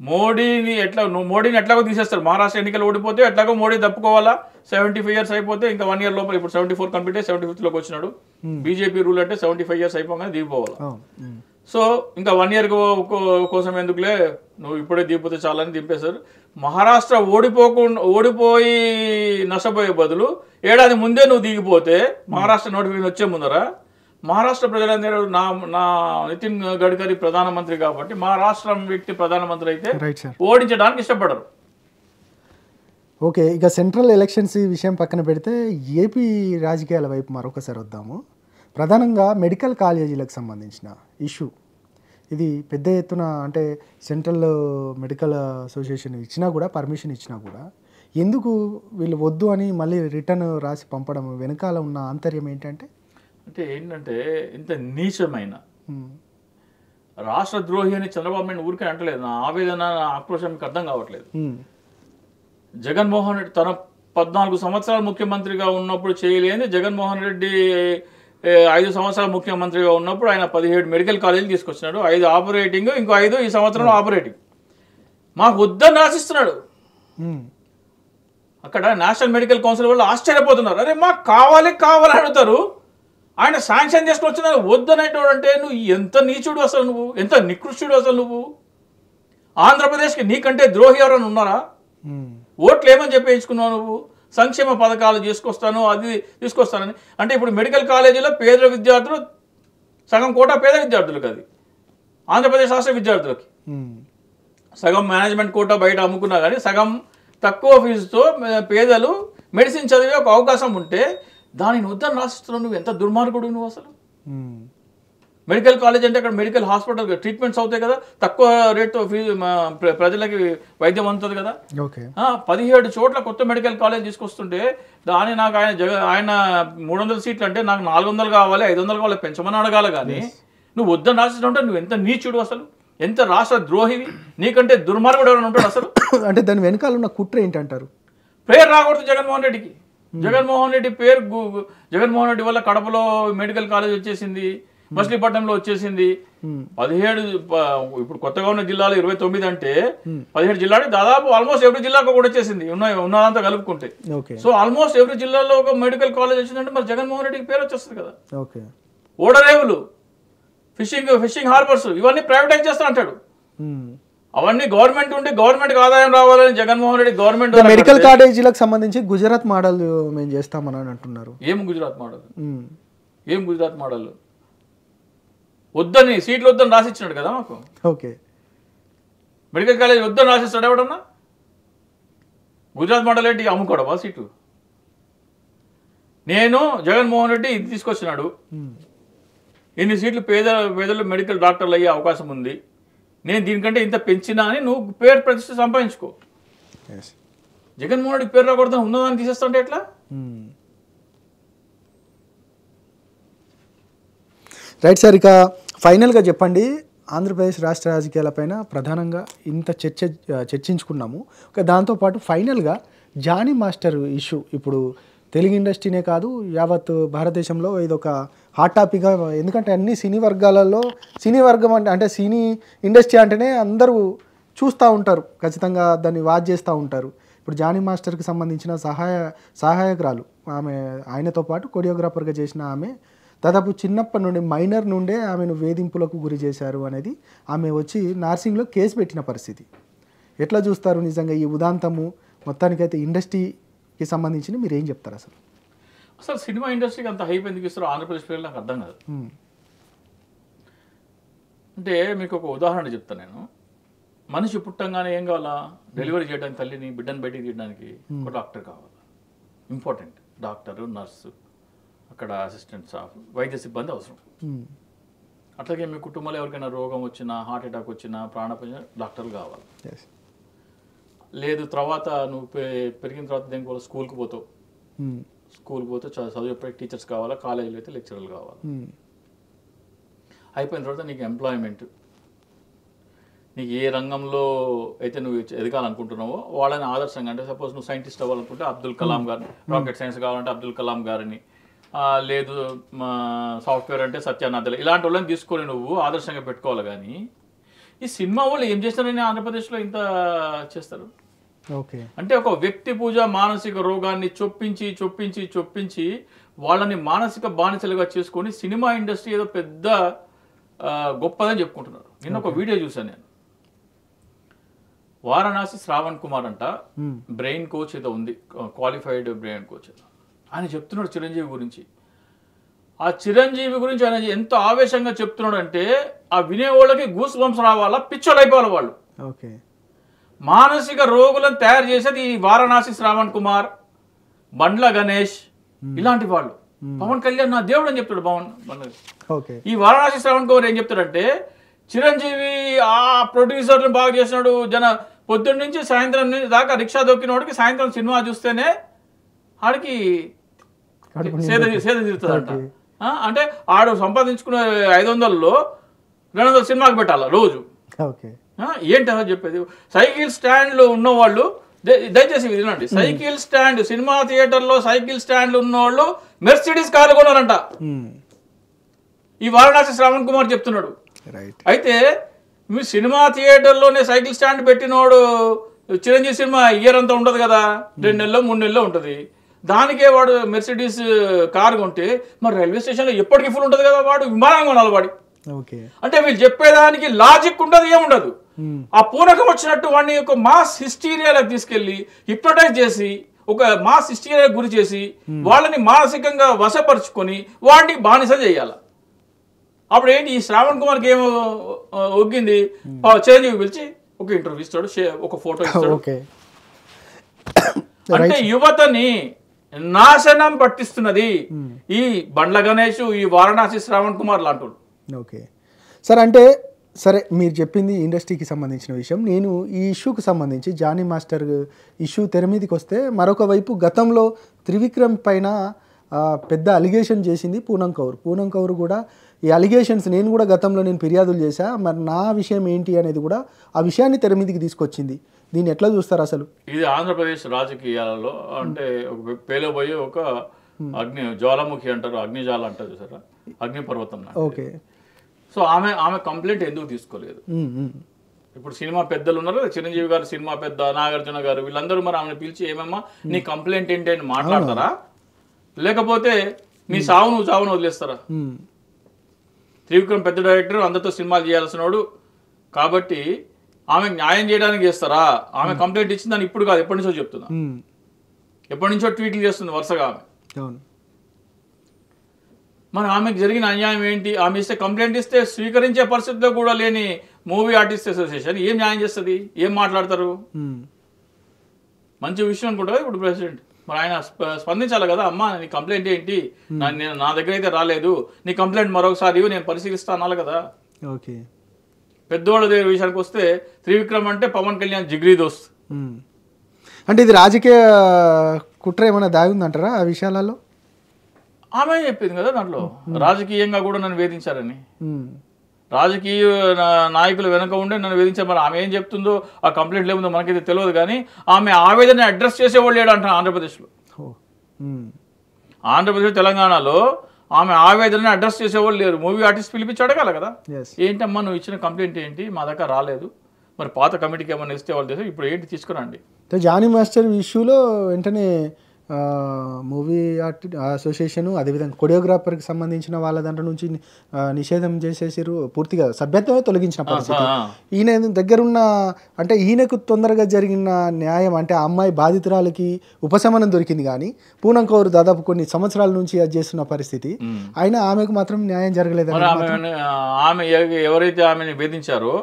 మోడీని ఎట్లాగో తీసేస్తారు. మహారాష్ట్ర ఎన్నికలు ఓడిపోతే ఎట్లాగో మోడీ తప్పుకోవాలా. 75 years అయిపోతే ఇంకా 1 year లోపల, ఇప్పుడు 74 కంప్లీట్ అయ్యి 75th వచ్చినాడు. బీజేపీ రూల్ అంటే 75 years అయిపోగానే దిగిపోవాలి. సో ఇంకా 1 year కోసం ఎందుకులే, నువ్వు ఇప్పుడే దిగిపోతే చాలని దింపేశారు. మహారాష్ట్ర ఓడిపోయి నష్టపోయే బదులు ఏడాది ముందే నువ్వు దిగిపోతే, మహారాష్ట్ర నోటిఫికేషన్ వచ్చే ముందర మహారాష్ట్ర ప్రజలందరూ నా నితిన్ గడ్కరీ ప్రధానమంత్రి కాబట్టి మహారాష్ట్ర వ్యక్తి ప్రధానమంత్రి అయితే ఓడించడానికి ఇష్టపడరు. ఓకే, ఇక సెంట్రల్ ఎలక్షన్స్ ఈ విషయం పక్కన పెడితే ఏపీ రాజకీయాల వైపు మరొకసారి వద్దాము. ప్రధానంగా మెడికల్ కాలేజీలకు సంబంధించిన ఇష్యూ ఇది పెద్ద ఎత్తున, అంటే సెంట్రల్ మెడికల్ అసోసియేషన్ ఇచ్చినా కూడా, పర్మిషన్ ఇచ్చినా కూడా ఎందుకు వీళ్ళు వద్దు అని మళ్ళీ రిటర్న్ రాసి పంపడం వెనకాల ఉన్న ఆంతర్యం ఏంటంటే ఇంత నీచమైన రాష్ట్ర ద్రోహి అని చంద్రబాబు నాయుడు ఊరికే అంటలేదు. నా ఆవేదన, ఆక్రోశం మీకు అర్థం కావట్లేదు. జగన్మోహన్ రెడ్డి తన 14 సంవత్సరాలు ముఖ్యమంత్రిగా ఉన్నప్పుడు చేయలేని, జగన్మోహన్ రెడ్డి 5 సంవత్సరాలు ముఖ్యమంత్రిగా ఉన్నప్పుడు ఆయన 17 మెడికల్ కాలేజీలు తీసుకొచ్చినాడు. 5 ఆపరేటింగ్, ఇంకో 5 ఈ సంవత్సరంలో ఆపరేటింగ్. మాకు వద్దని ఆశిస్తున్నాడు. అక్కడ నేషనల్ మెడికల్ కౌన్సిల్ వాళ్ళు ఆశ్చర్యపోతున్నారు. అరే మాకు కావాలి అడుగుతారు. ఆయన శాంక్షన్ చేసుకుని వచ్చిన వద్దనేటోడు అంటే నువ్వు ఎంత నీచుడు అసలు, నువ్వు ఎంత నికృష్టుడు అసలు. నువ్వు ఆంధ్రప్రదేశ్కి నీకంటే ద్రోహి ఎవరైనా ఉన్నారా? ఓట్లు ఏమని చెప్పేయించుకున్నావు నువ్వు? సంక్షేమ పథకాలు తీసుకొస్తాను, అది తీసుకొస్తానని. అంటే ఇప్పుడు మెడికల్ కాలేజీలో పేద విద్యార్థులు సగం కోటా పేద విద్యార్థులకు, అది ఆంధ్రప్రదేశ్ రాష్ట్ర విద్యార్థులకి. సగం మేనేజ్మెంట్ కోటా బయట అమ్ముకున్నా కానీ సగం తక్కువ ఫీజుతో పేదలు మెడిసిన్ చదివే ఒక అవకాశం ఉంటే దానిని వద్దని రాసిస్తున్నావు. నువ్వు ఎంత దుర్మార్గుడు నువ్వు అసలు. మెడికల్ కాలేజ్ అంటే అక్కడ మెడికల్ హాస్పిటల్ ట్రీట్మెంట్స్ అవుతాయి కదా, తక్కువ రేట్తో ఫీజు ప్రజలకి వైద్యం అందుతుంది కదా. 17 చోట్ల కొత్త మెడికల్ కాలేజ్ తీసుకొస్తుంటే దాన్ని నాకు ఆయన 300 సీట్లు అంటే నాకు 400 కావాలి, 500 కావాలి పెంచమని అడగాలి. కానీ నువ్వు వద్దని రాసిస్తుంటే నువ్వు ఎంత నీచుడు అసలు, ఎంత రాష్ట్ర ద్రోహివి, నీకంటే దుర్మార్గుడు ఎవరైనా ఉంటాడు అసలు. అంటే దాని వెనకాల ఉన్న కుట్ర ఏంటంటారు? పేరు రాకూడదు జగన్మోహన్ రెడ్డికి. జగన్మోహన్ రెడ్డి పేరు, జగన్మోహన్ రెడ్డి వల్ల కడపలో మెడికల్ కాలేజ్ వచ్చేసింది, మచిలీపట్నంలో వచ్చేసింది. 17 ఇప్పుడు కొత్తగా ఉన్న జిల్లాలు 29 అంటే 17 జిల్లాలు దాదాపు ఆల్మోస్ట్ ఎవ్రీ జిల్లాకు కూడా వచ్చేసింది ఉన్నదంతా కలుపుకుంటే. సో ఆల్మోస్ట్ ఎవ్రీ జిల్లాలో ఒక మెడికల్ కాలేజ్ వచ్చిందంటే మరి జగన్మోహన్ రెడ్డికి పేరు వచ్చేస్తుంది కదా. ఓడరేవులు, ఫిషింగ్ హార్బర్స్ ఇవన్నీ ప్రైవేటైజ్ చేస్తా అంటాడు. అవన్నీ గవర్నమెంట్ ఉంటే గవర్నమెంట్కి ఆదాయం రావాలని జగన్మోహన్ రెడ్డి గవర్నమెంట్ మెడికల్ కాలేజీలకు సంబంధించి గుజరాత్ మోడల్ మేము చేస్తామని అంటున్నారు. ఏం గుజరాత్ మోడల్ వద్దని, సీట్లు వద్దని రాసిచ్చినాడు కదా మాకు. ఓకే, మెడికల్ కాలేజ్ వద్దని రాసిస్తాడు ఎవడన్నా? గుజరాత్ మోడల్ ఏంటి, అమ్ముకోవడమా సీట్లు? నేను జగన్మోహన్ రెడ్డి ఇది తీసుకొచ్చినాడు, ఇన్ని సీట్లు పేదలు మెడికల్ డాక్టర్లు అయ్యే అవకాశం ఉంది, నేను దీనికంటే ఇంత పెంచినా అని నువ్వు పేరు ప్రతిష్ట సంపాదించుకో. జగన్మోహన్ రెడ్డి పేరు రాకూడదని ఉన్నదాన్ని తీసేస్తుంటే ఎట్లా? రైట్ సార్, ఇక ఫైనల్గా చెప్పండి, ఆంధ్రప్రదేశ్ రాష్ట్ర రాజకీయాలపైన ప్రధానంగా ఇంత చర్చించుకున్నాము. దాంతోపాటు ఫైనల్గా జానీ మాస్టర్ ఇష్యూ ఇప్పుడు తెలుగు ఇండస్ట్రీనే కాదు యావత్ భారతదేశంలో ఇదొక హాట్ టాపిక్గా, ఎందుకంటే అన్ని సినీ వర్గాలలో సినీ వర్గం అంటే సినీ ఇండస్ట్రీ అంటేనే అందరూ చూస్తూ ఉంటారు, ఖచ్చితంగా దాన్ని వాచ్ చేస్తూ ఉంటారు. ఇప్పుడు జానీ మాస్టర్కి సంబంధించిన సహాయకురాలు ఆమె, ఆయనతో పాటు కొరియోగ్రాఫర్గా చేసిన ఆమె దాదాపు చిన్నప్పటి నుండి మైనర్ నుండే ఆమెను వేధింపులకు గురి చేశారు అనేది ఆమె వచ్చి నార్సింగ్లో కేసు పెట్టిన పరిస్థితి. ఎట్లా చూస్తారు నిజంగా ఈ ఉదాంతము మొత్తానికైతే ఇండస్ట్రీకి సంబంధించి మీరు ఏం చెప్తారు అసలు? అసలు సినిమా ఇండస్ట్రీకి అంత హైప్ ఎందుకు ఇస్తారో ఆంధ్రప్రదేశ్ పేరు నాకు అర్థం కాదు. అంటే మీకు ఒక ఉదాహరణ చెప్తాను నేను. మనిషి పుట్టంగానే ఏం కావాలా? డెలివరీ చేయడానికి తల్లిని బిడ్డను బయటికి తీయడానికి ఒక డాక్టర్ కావాలి, ఇంపార్టెంట్. డాక్టరు, నర్సు, అక్కడ అసిస్టెంట్ స్టాఫ్, వైద్య సిబ్బంది అవసరం. అట్లాగే మీ కుటుంబంలో ఎవరికైనా రోగం వచ్చినా, హార్ట్ అటాక్ వచ్చినా, ప్రాణాపాయం, డాక్టర్లు కావాలి. లేదు తర్వాత నువ్వు పెరిగిన తర్వాత దేనికి స్కూల్కి పోతావు, స్కూల్కి పోతే చదువు చెప్పే టీచర్స్ కావాలా, కాలేజీలో అయితే లెక్చరర్లు కావాలి. అయిపోయిన తర్వాత నీకు ఎంప్లాయ్మెంట్, నీకు ఏ రంగంలో అయితే నువ్వు ఎదగాలనుకుంటున్నావో వాళ్ళని ఆదర్శంగా, అంటే సపోజ్ నువ్వు సైంటిస్ట్ అవ్వాలనుకుంటే అబ్దుల్ కలాం గారిని, రాకెట్ సైన్స్ కావాలంటే అబ్దుల్ కలాం గారిని, లేదు సాఫ్ట్వేర్ అంటే సత్యానందలు, ఇలాంటి వాళ్ళని తీసుకొని నువ్వు ఆదర్శంగా పెట్టుకోవాలి. కానీ ఈ సినిమా వాళ్ళు ఏం చేస్తారని ఆంధ్రప్రదేశ్లో ఇంత చేస్తారు? ఓకే, అంటే ఒక వ్యక్తి పూజ మానసిక రోగాన్ని చొప్పించి చొప్పించి చొప్పించి వాళ్ళని మానసిక బానిసలుగా చేసుకొని సినిమా ఇండస్ట్రీ ఏదో పెద్ద గొప్పదని చెప్పుకుంటున్నారు. నిన్న ఒక వీడియో చూసాను నేను. వారణాసి శ్రావణ్ కుమార్ అంట, బ్రెయిన్ కోచ్ ఏదో ఉంది, క్వాలిఫైడ్ బ్రెయిన్ కోచ్. ఆయన చెప్తున్నాడు చిరంజీవి గురించి. ఆ చిరంజీవి గురించి ఆయన ఎంత ఆవేశంగా చెప్తున్నాడు అంటే ఆ వినేవాళ్ళకి గూస్ బంప్స్ రావాలా, పిచ్చోళ్ళు అయిపోవాలి వాళ్ళు. ఓకే, మానసిక రోగులను తయారు చేసేది ఈ వారణాసి శ్రావణ్ కుమార్, బండ్ల గణేష్, ఇలాంటి వాళ్ళు. పవన్ కళ్యాణ్ నా దేవుడు అని చెప్తాడు ఓకే. ఈ వారణాసి శ్రావణ్ కుమార్ ఏం చెప్తాడంటే చిరంజీవి ఆ ప్రొడ్యూసర్ని బాగా చేసినాడు, పొద్దున్న నుంచి సాయంత్రం దాకా రిక్షా దొక్కినోడికి సాయంత్రం సినిమా చూస్తేనే ఆడికి సేద తీరుతుందంట. అంటే ఆడు సంపాదించుకునే 500లో 200 సినిమాకి పెట్టాల రోజు. ఏంటి అలా చెప్పేది? సైకిల్ స్టాండ్లు ఉన్నవాళ్ళు దయచేసి వినండి. సైకిల్ స్టాండ్, సినిమా థియేటర్లో సైకిల్ స్టాండ్లు ఉన్నవాళ్ళు మెర్సిడీస్ కార్లు కొన్నారంట. ఈ వారణాసి శ్రావణ్ కుమార్ చెప్తున్నాడు. అయితే మీ సినిమా థియేటర్లోనే సైకిల్ స్టాండ్ పెట్టినోడు చిరంజీవి సినిమా ఇయర్ అంతా ఉండదు కదా, 2 నెలలో 3 నెలలో ఉంటుంది. దానికే వాడు మెర్సిడీస్ కారు కొంటే మరి రైల్వే స్టేషన్లో ఎప్పటికీ ఫుల్ ఉంటుంది కదా, వాడు విమానం కొనాలి వాడి. అంటే వీళ్ళు చెప్పేదానికి లాజిక్ ఉండదు, ఏముండదు. ఆ పూనకం వచ్చినట్టు వాడిని ఒక మాస్ హిస్టీరియాలకు తీసుకెళ్లి హిప్నోటైజ్ చేసి ఒక మాస్ హిస్టీరియా గురి చేసి వాళ్ళని మానసికంగా వశపరుచుకొని వాడిని బానిస చేయాలి. అప్పుడు ఏంటి, ఈ శ్రావణ్ కుమార్కి ఏమో ఒగ్గింది, చిరంజీవి పిలిచి ఒక ఇంటర్వ్యూ ఇస్తాడు, ఒక ఫోటో ఇస్తాడు. అంటే యువతని నాశనం పట్టిస్తున్నది ఈ బండ్ల గణేష్, ఈ వారణాసి శ్రావణ్ కుమార్ లాంటి. ఓకే సార్, అంటే సరే మీరు చెప్పింది ఇండస్ట్రీకి సంబంధించిన విషయం. నేను ఈ ఇష్యూకి సంబంధించి జానీ మాస్టర్ ఇష్యూ తెర మీదకి వస్తే మరొక వైపు గతంలో త్రివిక్రమ్ పైన పెద్ద అలిగేషన్ చేసింది పూనం కౌర్. పూనం కౌర్ కూడా ఈ అలిగేషన్స్ నేను కూడా గతంలో ఫిర్యాదులు చేశా, మరి నా విషయం ఏంటి అనేది కూడా ఆ విషయాన్ని తెర మీదకి తీసుకొచ్చింది. దీన్ని ఎట్లా చూస్తారు అసలు? ఇది ఆంధ్రప్రదేశ్ రాజకీయాలలో అంటే ఒక పేలబోయే ఒక అగ్ని జ్వాలాముఖి అంటారు, అగ్నిజాల అంటారు చూసారా, అగ్నిపర్వతం. ఓకే. సో ఆమె కంప్లైంట్ ఎందుకు తీసుకోలేదు? ఇప్పుడు సినిమా పెద్దలు ఉన్నారు, చిరంజీవి గారు సినిమా పెద్ద, నాగార్జున గారు, వీళ్ళందరూ మరి ఆమెను పిలిచి ఏమమ్మా నీ కంప్లైంట్ ఏంటి అని మాట్లాడతారా, లేకపోతే నీ సావు నువ్వు చావును వదిలేస్తారా? త్రివిక్రమ్ పెద్ద డైరెక్టర్, అందరితో సినిమాలు చేయాల్సిన వాడు కాబట్టి ఆమెకు న్యాయం చేయడానికి చేస్తారా? ఆమె కంప్లైంట్ ఇచ్చిందని ఇప్పుడు కాదు, ఎప్పటి నుంచో చెప్తున్నా, ఎప్పటి నుంచో ట్వీట్లు చేస్తుంది వరుసగా ఆమె. మరి ఆమెకు జరిగిన అన్యాయం ఏంటి? ఆమె ఇస్తే కంప్లైంట్ ఇస్తే స్వీకరించే పరిస్థితిలో కూడా లేని మూవీ ఆర్టిస్ట్ అసోసియేషన్ ఏం న్యాయం చేస్తుంది? ఏం మాట్లాడతారు? మంచి విషయం అనుకుంటారు ఇప్పుడు ప్రెసిడెంట్, మరి ఆయన స్పందించాలి కదా. అమ్మా నీ కంప్లైంట్ ఏంటి, నా దగ్గర అయితే రాలేదు, నీ కంప్లైంట్ మరొకసారి నేను పరిశీలిస్తా అనాలి కదా. ఓకే. పెద్దోళ్ళ దగ్గర విషయానికి వస్తే త్రివిక్రమ్ అంటే పవన్ కళ్యాణ్ జిగ్రీ దోస్త్. అంటే ఇది రాజకీయ కుట్ర ఏమైనా దాగి ఉందంటారా ఆ విషయాలలో? ఆమె చెప్పింది కదా దాంట్లో రాజకీయంగా కూడా నన్ను వేధించారని. రాజకీయ నాయకులు వెనక ఉండే నన్ను వేధించారు. మరి ఆమె ఏం చెప్తుందో ఆ కంప్లైంట్ ఏముందో మనకైతే తెలియదు, కానీ ఆమె ఆవేదన అడ్రస్ చేసేవాళ్ళు లేడు అంట ఆంధ్రప్రదేశ్లో. ఆంధ్రప్రదేశ్ తెలంగాణలో ఆమె ఆవేదనని అడ్రస్ చేసేవాళ్ళు లేరు. మూవీ ఆర్టిస్ట్ పిలిపించి అడగాలి కదా, ఏంటమ్మా నువ్వు ఇచ్చిన కంప్లైంట్ ఏంటి, మా దగ్గర రాలేదు, మరి పాత కమిటీకి ఏమన్నా ఇస్తే వాళ్ళు చేస్తే ఇప్పుడు ఏంటి తీసుకురండి. జానీ మాస్టర్ ఇష్యూలో వెంటనే మూవీ అసోసియేషను అదేవిధంగా కొరియోగ్రాఫర్కి సంబంధించిన వాళ్ళ దాంట్లో నుంచి నిషేధం చేసేసారు, పూర్తిగా సభ్యత్వమే తొలగించిన పరిస్థితి. ఈయన దగ్గరున్న అంటే ఈయనకు తొందరగా జరిగిన న్యాయం అంటే ఆ అమ్మాయి బాధితురాలకి ఉపశమనం దొరికింది, కానీ పూనం కౌర్ దాదాపు కొన్ని సంవత్సరాల నుంచి అది చేస్తున్న పరిస్థితి. అయినా ఆమెకు మాత్రం న్యాయం జరగలేదు. ఆమె ఎవరైతే ఆమెను వేధించారో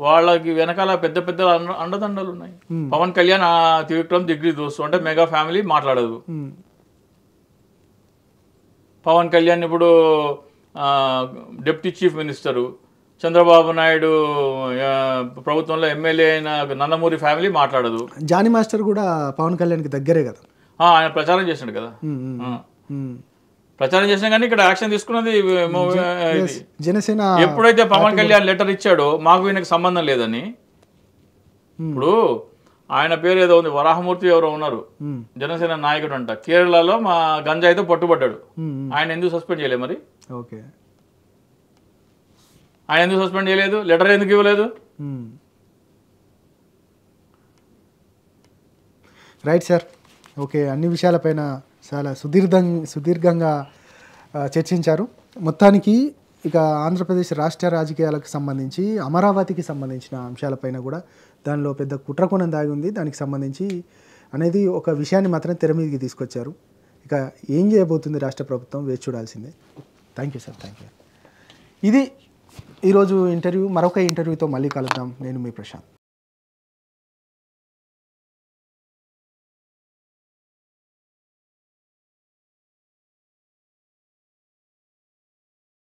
వాళ్ళకి వెనకాల పెద్ద పెద్ద అండదండలు ఉన్నాయి. పవన్ కళ్యాణ్ త్రివిక్రమ్ డిగ్రీ దోస్తు అంటే మెగా ఫ్యామిలీ మాట్లాడదు. పవన్ కళ్యాణ్ ఇప్పుడు deputy chief minister, Chandrababu Naidu ప్రభుత్వంలో ఎమ్మెల్యే అయిన నందమూరి ఫ్యామిలీ మాట్లాడదు. జానీ మాస్టర్ కూడా పవన్ కళ్యాణ్కి దగ్గరే కదా, ఆయన ప్రచారం చేసినాడు కదా. ప్రచారం చేసినా కానీ ఇక్కడ యాక్షన్ తీసుకున్నది జనసేన. ఎప్పుడైతే పవన్ కళ్యాణ్ లెటర్ ఇచ్చాడో మాకు ఈయనకు సంబంధం లేదని, ఇప్పుడు ఆయన పేరు ఏదో ఉంది, వరాహమూర్తి ఎవరో ఉన్నారు, జనసేన నాయకుడు అంట, కేరళలో మా గంజాయితో పట్టుబడ్డాడు. ఆయన ఎందుకు సస్పెండ్ చేయలేదు మరి? ఓకే, ఆయన ఎందుకు సస్పెండ్ చేయలేదు? లెటర్ ఎందుకు ఇవ్వలేదు? Right sir, okay. అన్ని విషయాలపైన చాలా సుదీర్ఘంగా చర్చించారు. మొత్తానికి ఇక ఆంధ్రప్రదేశ్ రాష్ట్ర రాజకీయాలకు సంబంధించి అమరావతికి సంబంధించిన అంశాలపైన కూడా దానిలో పెద్ద కుట్రకోణం దాగి ఉంది. దానికి సంబంధించి అనేది ఒక విషయాన్ని మాత్రం తెర మీదకి తీసుకొచ్చారు. ఇక ఏం చేయబోతుంది రాష్ట్ర ప్రభుత్వం వేచి చూడాల్సిందే. Thank you sir, thank you. ఇది ఈరోజు ఇంటర్వ్యూ. మరొక ఇంటర్వ్యూతో మళ్ళీ కలుద్దాం. నేను మీ ప్రశాంత్.